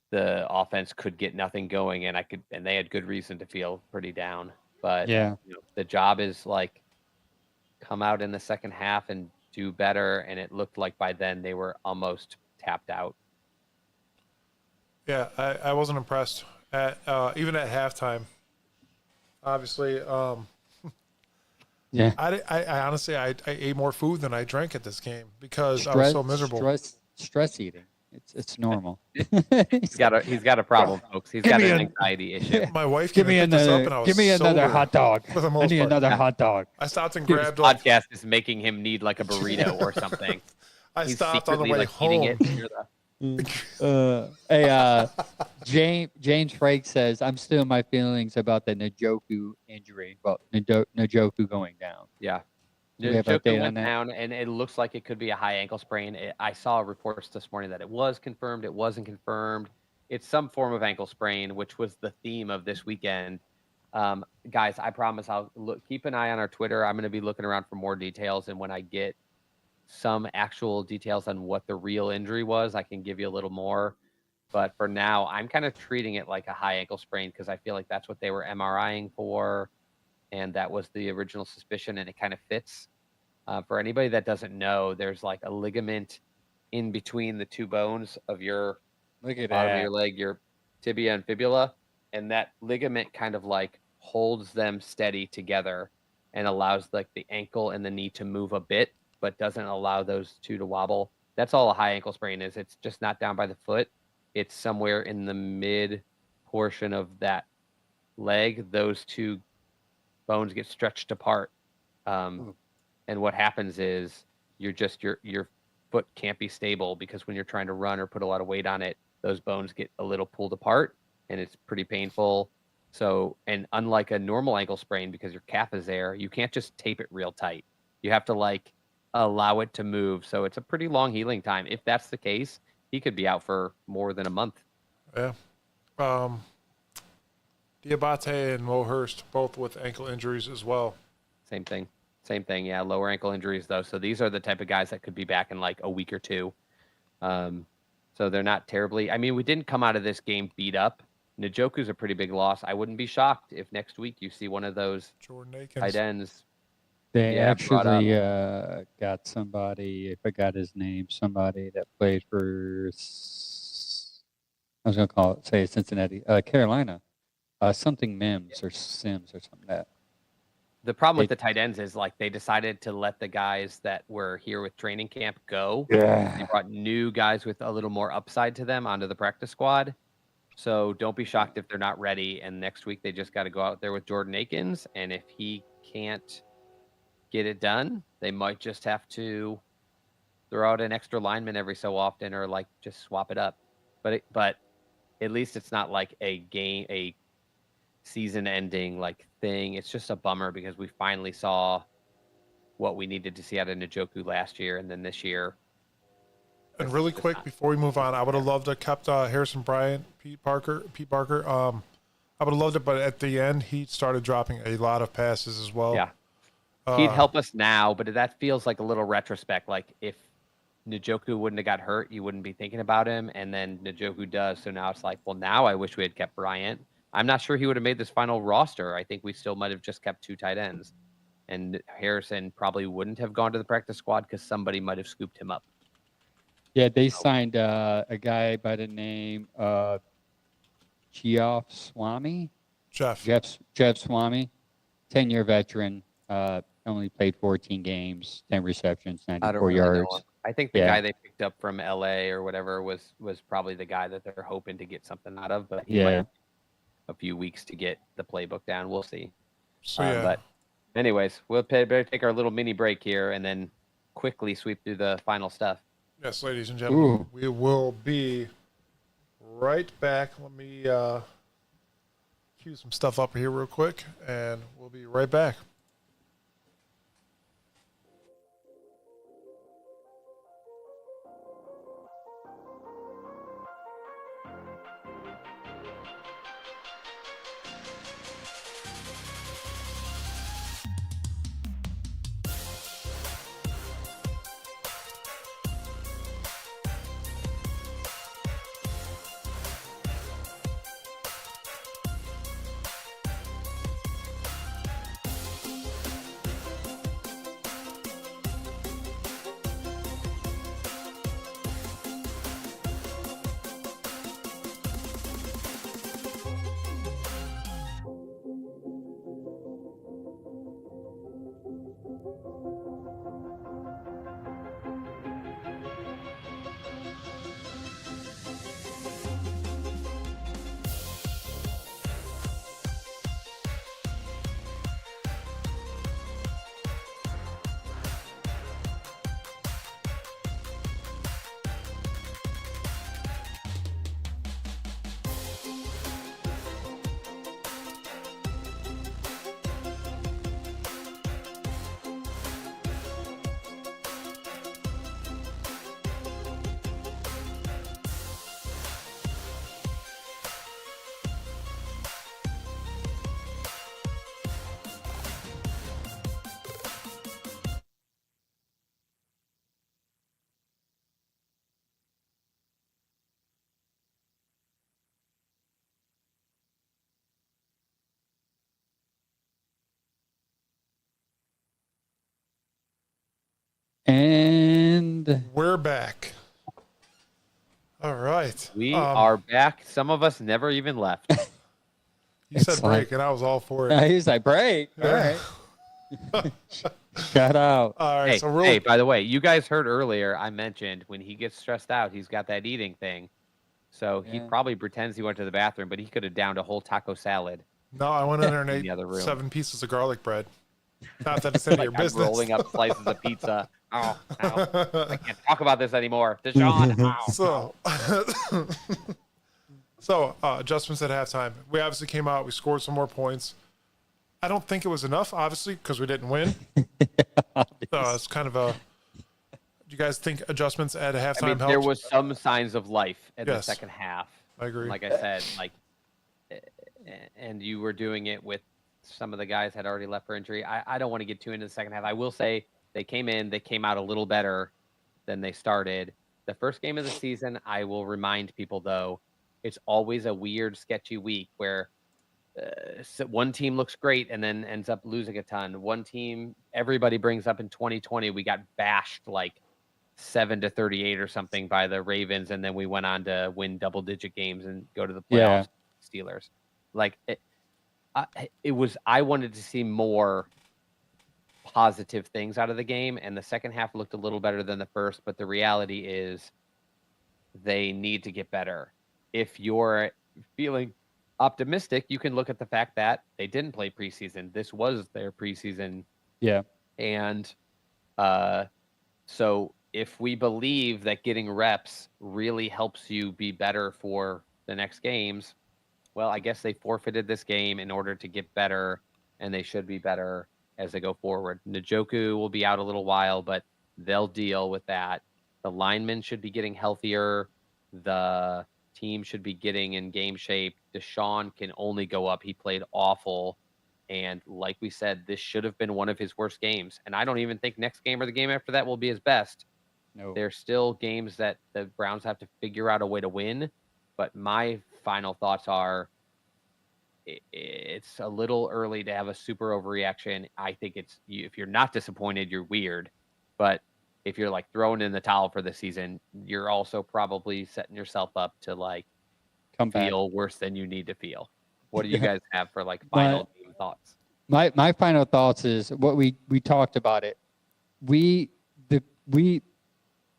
the offense could get nothing going, and they had good reason to feel pretty down. But Yeah. The job is like come out in the second half and do better, and it looked like by then they were almost tapped out. Yeah, I wasn't impressed at even at halftime. Obviously, Yeah. I honestly I ate more food than I drank at this game because I was so miserable. Stress eating. It's normal. He's got a problem, folks. He's got an anxiety issue. My wife Give came me and picked us up, another. and I was Give me another sober hot dog. for the I most need part. another hot dog. I stopped and This grabbed. podcast is making him need like a burrito or something. I He's stopped on the secretly, way like, home. eating it near the- James Frank says, I'm still in my feelings about the Njoku injury. Well, Njoku going down. Yeah. Do we have an Njoku update on went that? down, and it looks like it could be a high ankle sprain. I saw reports this morning that it was confirmed. It wasn't confirmed. It's some form of ankle sprain, which was the theme of this weekend. Guys, I promise I'll keep an eye on our Twitter. I'm going to be looking around for more details, and when I get some actual details on what the real injury was, I can give you a little more. But for now, I'm kind of treating it like a high ankle sprain because I feel like that's what they were MRIing for, and that was the original suspicion, and it kind of fits. For anybody that doesn't know, there's like a ligament in between the two bones of your Look at bottom of that. your leg, your tibia and fibula, and that ligament kind of like holds them steady together and allows like the ankle and the knee to move a bit, but doesn't allow those two to wobble. That's all a high ankle sprain is. It's just not down by the foot. It's somewhere in the mid portion of that leg. Those two bones get stretched apart. And what happens is your foot can't be stable because when you're trying to run or put a lot of weight on it, those bones get a little pulled apart and it's pretty painful. So, and unlike a normal ankle sprain, because your calf is there, you can't just tape it real tight. You have to like allow it to move. So it's a pretty long healing time. If that's the case, he could be out for more than a month. Yeah. Diabate and Mo Hurst both with ankle injuries as well. Same thing. Yeah. Lower ankle injuries though. So these are the type of guys that could be back in like a week or two. So they're not terribly, I mean, we didn't come out of this game beat up. Njoku's a pretty big loss. I wouldn't be shocked if next week you see one of those tight ends. They actually got somebody, I forgot his name, somebody that played for, I was going to say Cincinnati, Carolina, something Mims or Sims or something like that. The problem with the tight ends is like they decided to let the guys that were here with training camp go. Yeah. They brought new guys with a little more upside to them onto the practice squad. So don't be shocked if they're not ready. And next week they just got to go out there with Jordan Akins. And if he can't get it done, they might just have to throw out an extra lineman every so often or like just swap it up. But at least it's not like a season-ending like thing. It's just a bummer because we finally saw what we needed to see out of Njoku last year, and then this year. And really quick before we move on, I would have loved to have kept Harrison Bryant, Pete Barker. I would have loved it, but at the end, he started dropping a lot of passes as well. Yeah. He'd help us now, but that feels like a little retrospect. Like if Njoku wouldn't have got hurt, you wouldn't be thinking about him, and then Njoku does. So now it's like, well, now I wish we had kept Bryant. I'm not sure he would have made this final roster. I think we still might have just kept 2 tight ends, and Harrison probably wouldn't have gone to the practice squad because somebody might have scooped him up. Yeah, they signed a guy by the name of Geoff Swami. Jeff Swami, 10-year veteran. Only played 14 games, 10 receptions, 94 yards. I think the guy they picked up from LA or whatever was probably the guy that they're hoping to get something out of, but he might have a few weeks to get the playbook down. We'll see. So, but anyways, we'll better take our little mini break here and then quickly sweep through the final stuff. Yes, ladies and gentlemen, we will be right back. Let me cue some stuff up here real quick, and we'll be right back. And we're back. All right. We are back. Some of us never even left. You said break, and I was all for it. He's like, break. All right. Shout out. All right. Hey, by the way, you guys heard earlier I mentioned when he gets stressed out, he's got that eating thing. So he probably pretends he went to the bathroom, but he could have downed a whole taco salad. No, I went in there and ate 7 pieces of garlic bread. Not that it's any of your business. I'm rolling up slices of pizza. Oh, I can't talk about this anymore. Deshaun. So, adjustments at halftime. We obviously came out. We scored some more points. I don't think it was enough, obviously, because we didn't win. So it's kind of a. Do you guys think adjustments at halftime helped? There was some signs of life in the second half. I agree. Like I said, and you were doing it with some of the guys had already left for injury. I don't want to get too into the second half. I will say they came out a little better than they started. The first game of the season, I will remind people, though, it's always a weird, sketchy week where one team looks great and then ends up losing a ton. One team, everybody brings up in 2020, we got bashed 7-38 or something by the Ravens, and then we went on to win double-digit games and go to the playoffs. Steelers. I wanted to see more positive things out of the game, and the second half looked a little better than the first, but the reality is they need to get better. If you're feeling optimistic, you can look at the fact that they didn't play preseason. This was their preseason. Yeah. And so if we believe that getting reps really helps you be better for the next games, well, I guess they forfeited this game in order to get better, and they should be better as they go forward. Njoku will be out a little while, but they'll deal with that. The linemen should be getting healthier. The team should be getting in game shape. Deshaun can only go up. He played awful. And like we said, this should have been one of his worst games. And I don't even think next game or the game after that will be his best. No. There's still games that the Browns have to figure out a way to win. But my final thoughts are it's a little early to have a super overreaction. I think if you're not disappointed, you're weird. But if you're like throwing in the towel for the season, you're also probably setting yourself up to like feel worse than you need to feel. What do you guys have for like final game thoughts? My final thoughts is what we talked about it. We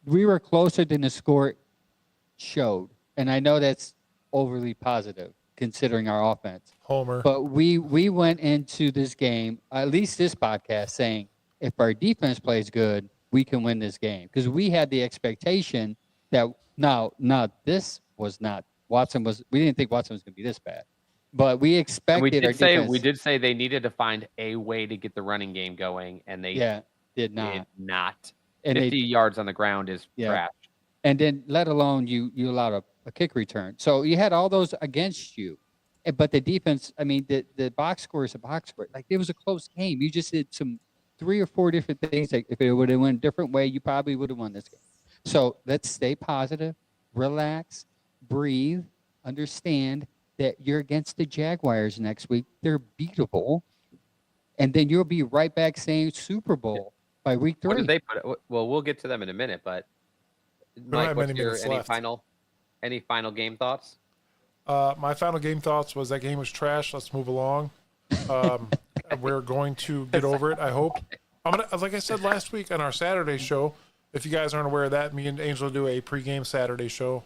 were closer than the score showed, and I know that's overly positive considering our offense. Homer. But we went into this game, at least this podcast, saying if our defense plays good, we can win this game, because we had the expectation that now this was not Watson was. We didn't think Watson was going to be this bad, but we expected. We did say they needed to find a way to get the running game going, and they did not. And 50 yards on the ground is trash. And then, let alone you allowed a kick return. So you had all those against you, but the defense. I mean, the box score is a box score. Like, it was a close game. You just did 3 or 4 different things. Like, if it would have went a different way, you probably would have won this game. So let's stay positive, relax, breathe, understand that you're against the Jaguars next week. They're beatable, and then you'll be right back saying Super Bowl by week 3. What did they put? Well, we'll get to them in a minute, but Mike, what's your any final game thoughts? My final game thoughts was that game was trash. Let's move along. We're going to get over it, I hope. Like I said last week on our Saturday show, if you guys aren't aware of that, me and Angel do a pregame Saturday show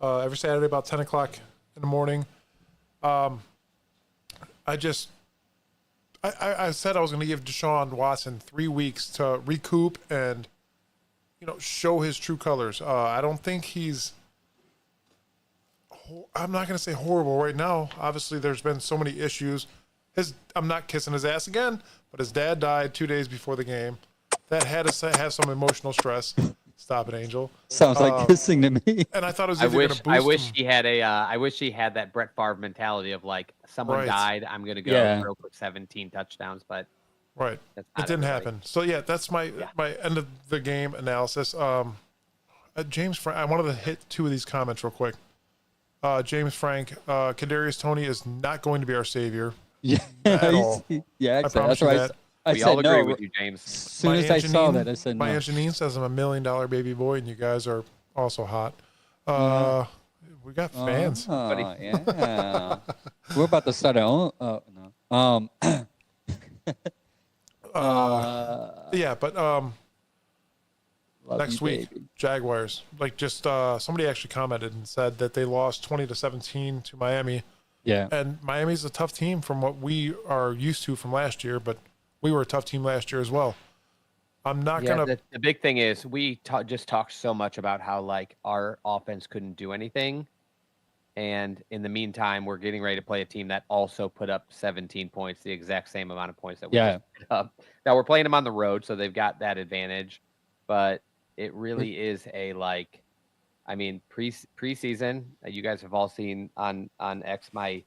every Saturday about 10 o'clock in the morning. I said I was going to give Deshaun Watson 3 weeks to recoup and, show his true colors. I don't think he's – I'm not going to say horrible right now. Obviously, there's been so many issues. I'm not kissing his ass again, but his dad died 2 days before the game. That had to have some emotional stress. Stop it, Angel. Sounds like kissing to me. And I thought it was going to boost him. I wish he had that Brett Favre mentality of like, someone died, I'm going to go throw for 17 touchdowns, but it didn't happen. So that's my end of the game analysis. James Frank, I wanted to hit 2 of these comments real quick. James Frank, Kadarius Toney is not going to be our savior. Yeah, at all. Yeah, I promise you that. We all agree with you, James. As soon as I saw that, I said no. My Anjanine says I'm $1 million baby boy, and you guys are also hot. We got fans. Yeah. We're about to start our own. No. Next week, baby. Jaguars. Like, just somebody actually commented and said that they lost 20-17 to Miami. Yeah. And Miami's a tough team from what we are used to from last year, but we were a tough team last year as well. I'm not going to... The big thing is we just talked so much about how, like, our offense couldn't do anything. And in the meantime, we're getting ready to play a team that also put up 17 points, the exact same amount of points that we just put up. Now, we're playing them on the road, so they've got that advantage. But it really is preseason. You guys have all seen on X my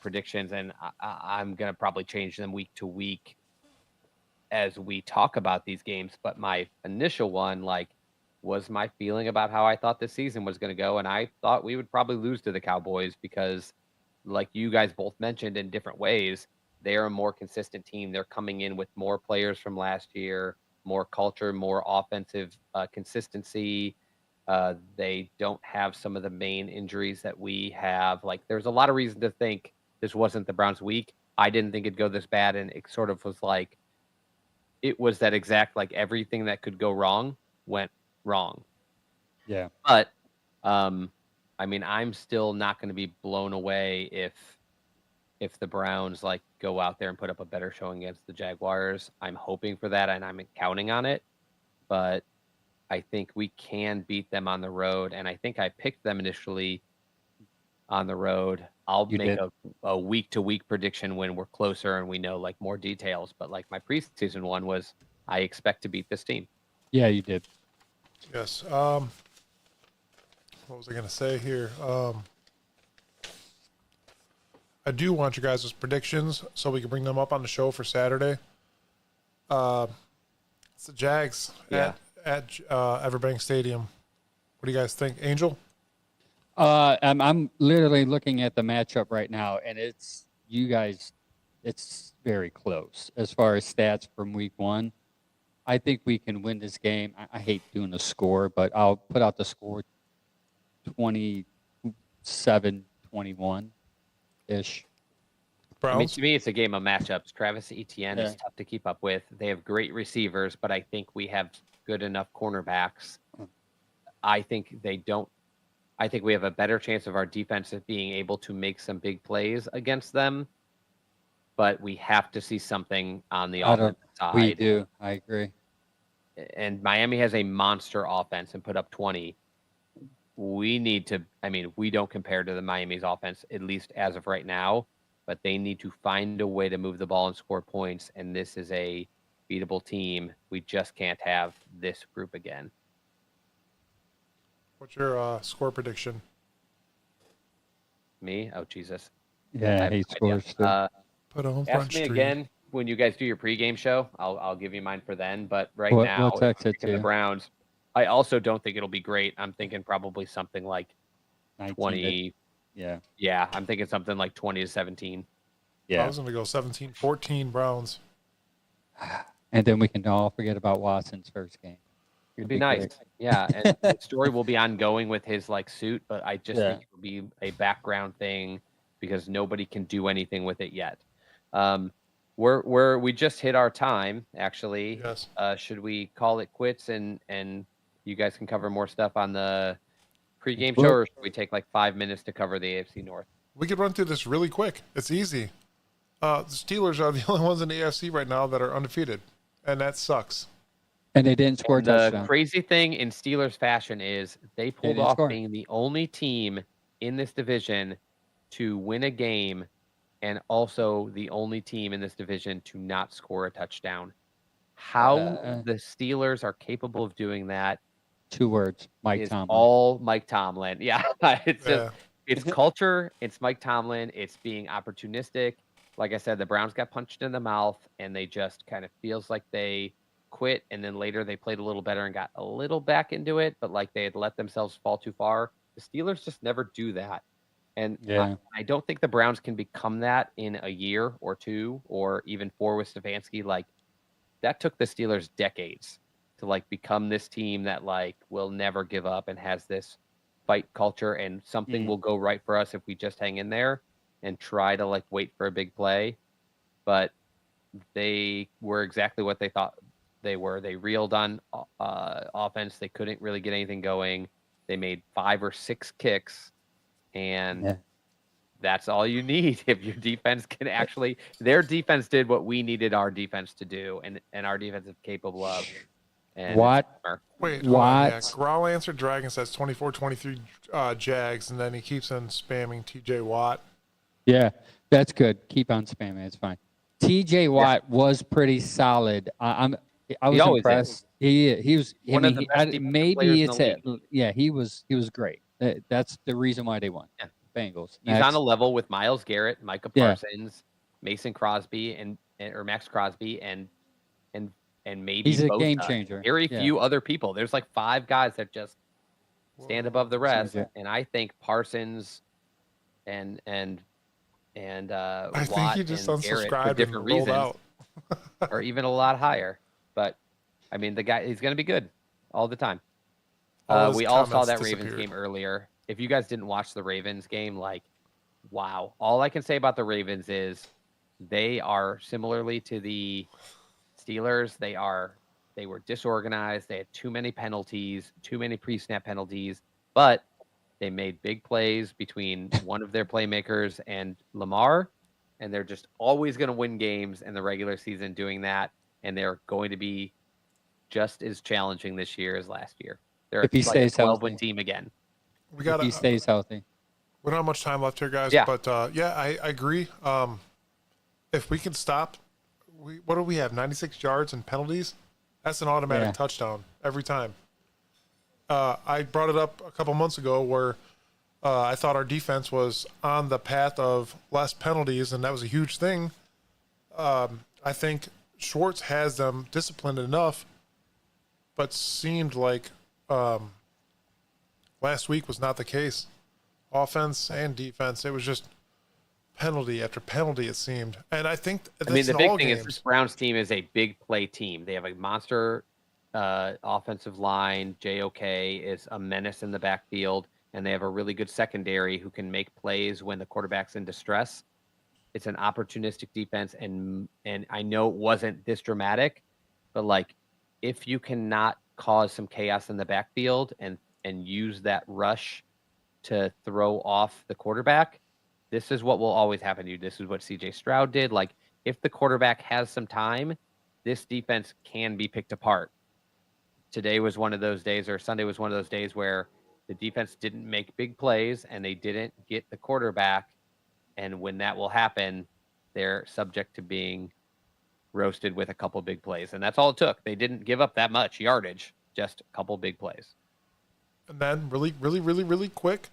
predictions, and I'm going to probably change them week to week as we talk about these games. But my initial one, was my feeling about how I thought this season was going to go, and I thought we would probably lose to the Cowboys because, like you guys both mentioned in different ways, they are a more consistent team. They're coming in with more players from last year, more culture, more offensive consistency. They don't have some of the main injuries that we have. Like, there's a lot of reason to think this wasn't the Browns' week. I didn't think it'd go this bad, and it sort of was like it was that exact, like, everything that could go wrong went wrong. Yeah. But, I'm still not going to be blown away if the Browns go out there and put up a better showing against the Jaguars. I'm hoping for that, and I'm counting on it. But I think we can beat them on the road, and I think I picked them initially on the road. I'll make a week-to-week prediction when we're closer and we know more details. But my preseason one was, I expect to beat this team. Yeah, you did. Yes. what was I going to say here? I do want your guys' predictions so we can bring them up on the show for Saturday. It's the Jags at Everbank Stadium. What do you guys think, Angel? I'm literally looking at the matchup right now, and it's very close as far as stats from week 1. I think we can win this game. I hate doing the score, but I'll put out the score 27-21-ish. Browns? I mean, to me, it's a game of matchups. Travis Etienne is tough to keep up with. They have great receivers, but I think we have good enough cornerbacks. I think they don't. I think we have a better chance of our defense of being able to make some big plays against them, but we have to see something on the offensive side. We do. I agree. And Miami has a monster offense and put up 20. We need to, I mean, we don't compare to the Miami's offense, at least as of right now, but they need to find a way to move the ball and score points. And this is a beatable team. We just can't have this group again. What's your score prediction? Me? Oh, Jesus. Yeah, he scores. Put on Ask Front me Street. again when you guys do your pregame show. I'll give you mine for then. But now, we'll text it to the you. Browns. I also don't think it'll be great. I'm thinking probably something like 20. Yeah, I'm thinking something like 20-17. Yeah. I was going to go 17-14 Browns. And then we can all forget about Watson's first game. It'd be nice. Great. Yeah, and the story will be ongoing with his suit, but I just think it will be a background thing because nobody can do anything with it yet. We just hit our time actually. Yes. Should we call it quits and you guys can cover more stuff on the pregame show, or should we take like 5 minutes to cover the AFC North? We could run through this really quick. It's easy. The Steelers are the only ones in the AFC right now that are undefeated, and that sucks. And they didn't score a touchdown. The crazy thing in Steelers fashion is they pulled off being the only team in this division to win a game and also the only team in this division to not score a touchdown. How the Steelers are capable of doing that? 2 words, Mike Tomlin. All Mike Tomlin. Yeah, it's culture. It's Mike Tomlin. It's being opportunistic. Like I said, the Browns got punched in the mouth, and they just kind of feels like they quit, and then later they played a little better and got a little back into it, but like they had let themselves fall too far. The Steelers just never do that. And I don't think the Browns can become that in a year or 2 or even 4 with Stefanski. Like that took the Steelers decades to like become this team that like will never give up and has this fight culture, and something will go right for us if we just hang in there and try to like wait for a big play. But they were exactly what they thought they were. They reeled on offense. They couldn't really get anything going. They made 5 or 6 kicks, and that's all you need if your defense can actually. Their defense did what we needed our defense to do, and our defense is capable of. And Wait, Growl answered Dragon says 24-23 Jags, and then he keeps on spamming TJ Watt. Yeah, that's good. Keep on spamming. It's fine. TJ Watt was pretty solid. I was impressed. He was one of the best maybe it's he was great. That's the reason why they won. Yeah. Bengals. He's on a level with Myles Garrett, Micah Parsons, Mason Crosby, or Max Crosby, and maybe he's a Bosa. game changer. Very few other people. There's like 5 guys that just stand above the rest, and I think Parsons and I Watt think he just and Garrett for unsubscribed different and rolled reasons out. are even a lot higher. But I mean, the guy, he's going to be good all the time. We all saw that Ravens game earlier. If you guys didn't watch the Ravens game, like, wow. All I can say about the Ravens is they are similarly to the Steelers. They were disorganized. They had too many penalties, too many pre-snap penalties, but they made big plays between one of their playmakers and Lamar, and they're just always going to win games in the regular season doing that, and they're going to be just as challenging this year as last year. They're if he like stays a 12-win team again. If he stays healthy. We don't have much time left here, guys. Yeah. But I agree. If we can stop, what do we have? 96 yards and penalties. That's an automatic touchdown every time. I brought it up a couple months ago where I thought our defense was on the path of less penalties, and that was a huge thing. I think Schwartz has them disciplined enough, but seemed like last week was not the case. Offense and defense, it was just penalty after penalty, it seemed. And I think the big thing is this Browns team is a big play team. They have a monster offensive line. JOK is a menace in the backfield, and they have a really good secondary who can make plays when the quarterback's in distress. It's an opportunistic defense, and I know it wasn't this dramatic, but like if you cannot cause some chaos in the backfield and use that rush to throw off the quarterback, this is what will always happen to you. This is what CJ Stroud did. Like if the quarterback has some time, this defense can be picked apart. Today was one of those days, or Sunday was one of those days where the defense didn't make big plays and they didn't get the quarterback. And when that will happen, they're subject to being roasted with a couple big plays. And that's all it took. They didn't give up that much yardage, just a couple big plays. And then really quick,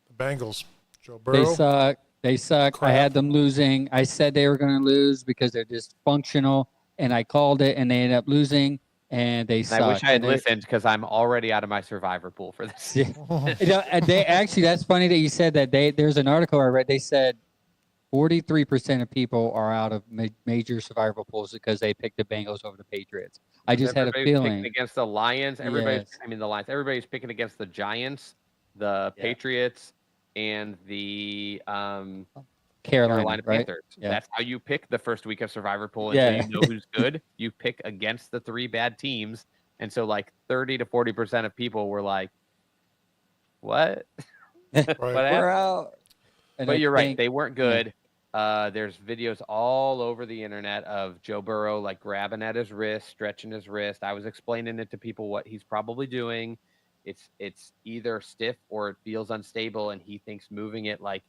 the Bengals. Joe Burrow. They suck. Crap. I had them losing. I said they were going to lose because they're dysfunctional, and I called it, and they ended up losing, and they suck. I wish I had listened because I'm already out of my survivor pool for this. And they actually, that's funny that you said that. There's an article I read. They said 43% of people are out of major survival pools because they picked the Bengals over the Patriots. I just had a feeling against the Lions. The Lions. Everybody's picking against the Giants, the Patriots, and the Carolina Panthers. Yeah. That's how you pick the first week of survivor pool until you know who's good. You pick against the three bad teams, and so like 30 to 40% of people were like, "What? We're out." But you're right; they weren't good. There's videos all over the internet of Joe Burrow like grabbing at his wrist, stretching his wrist. I was explaining it to people what he's probably doing. It's either stiff or it feels unstable, and he thinks moving it like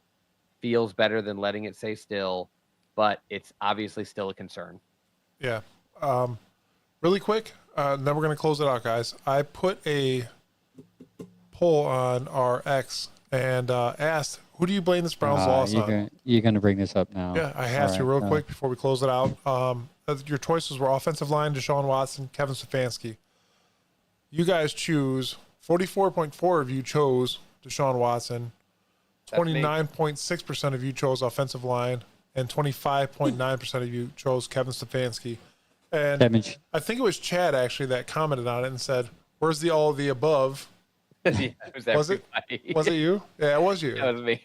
feels better than letting it stay still, but it's obviously still a concern. Yeah. Really quick, then we're going to close it out, guys. I put a poll on our X and asked, who do you blame this Browns loss on? You're going to bring this up now. Yeah, I have to real quick before we close it out. Your choices were offensive line, Deshaun Watson, Kevin Stefanski. You guys choose, 44.4% of you chose Deshaun Watson, 29.6% of you chose offensive line, and 25.9% of you chose Kevin Stefanski. And I think it was Chad actually that commented on it and said, "Where's the all of the above?" Yeah, was it you? Yeah, it was you. That was me.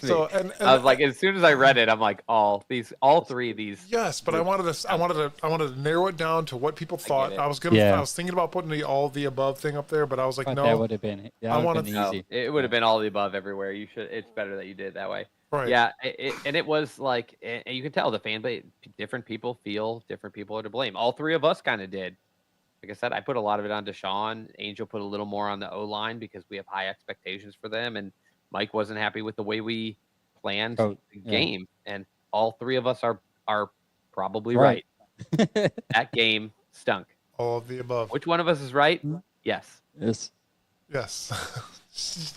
So, and I was like, as soon as I read it, I'm like, all three of these. Yes, but I wanted to narrow it down to what people thought. I was thinking about putting the all of the above thing up there, but I was like, no, that would have been. Easy. It would have been all of the above everywhere. You should. It's better that you did it that way. Right. Yeah, and it was like, and you can tell the fan base, different people feel different people are to blame. All three of us kind of did. Like I said, I put a lot of it on Deshaun. Angel put a little more on the O-line because we have high expectations for them. And Mike wasn't happy with the way we planned the game. And all three of us are probably right. That game stunk. All of the above. Which one of us is right? Yes. Yes.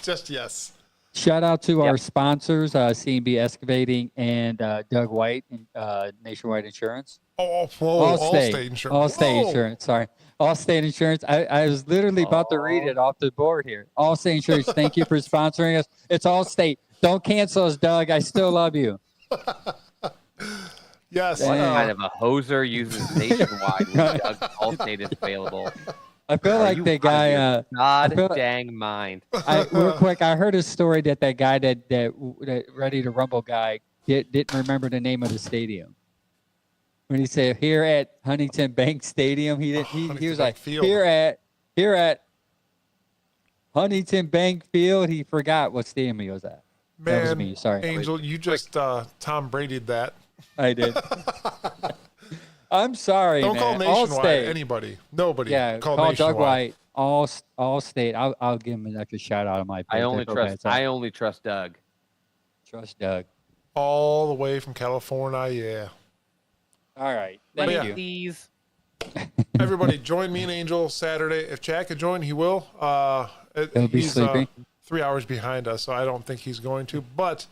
Just yes. Shout out to our sponsors, C&B Excavating and Doug White, Nationwide Insurance. Allstate Insurance. Allstate Insurance. Sorry. Allstate Insurance. I was literally about to read it off the board here. Allstate Insurance. Thank you for sponsoring us. It's Allstate. Don't cancel us, Doug. I still love you. Yes. What kind of a hoser uses Nationwide when Doug Allstate is available? I feel like the guy. Dang mind. Real quick, I heard a story that guy that Ready to Rumble guy didn't remember the name of the stadium. When he said here at Huntington Bank Stadium, he was like Field. here at Huntington Bank Field. He forgot what stadium he was at. Man, that was me. Sorry, Angel, you just Tom Brady'd that. I did. I'm sorry, Don't man. call Nationwide Allstate. Anybody. Nobody. Yeah, call Doug White. Allstate. I'll give him an extra shout out on my page. I only trust Doug. Trust Doug. All the way from California. Yeah. All right. Thank you. everybody join me and Angel Saturday. If Chad could join, he will. He'll be He's sleeping. 3 hours behind us, so I don't think he's going to. But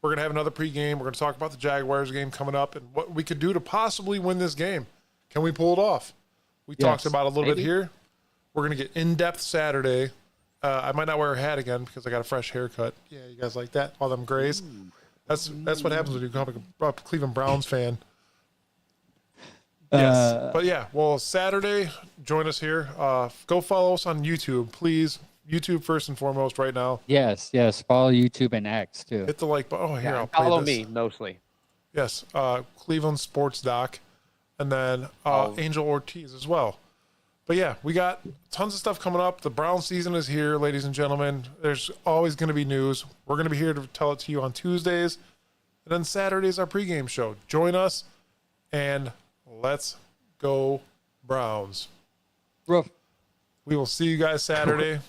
we're going to have another pregame. We're going to talk about the Jaguars game coming up and what we could do to possibly win this game. Can we pull it off? We talked about it a little bit here. We're going to get in-depth Saturday. I might not wear a hat again because I got a fresh haircut. Yeah, you guys like that? All them grays. Ooh. That's what happens when you become a Cleveland Browns fan. Yes. But yeah, well, Saturday, join us here. Go follow us on YouTube, please. YouTube first and foremost right now. Yes. Follow YouTube and X too. Hit the like button. Oh, here, I'll play follow this. me mostly. Yes. Cleveland Sports Doc. And then Angel Ortiz as well. But yeah, we got tons of stuff coming up. The Brown season is here, ladies and gentlemen. There's always going to be news. We're going to be here to tell it to you on Tuesdays. And then Saturday's our pregame show. Join us and let's go Browns. Rough. We will see you guys Saturday. Rough.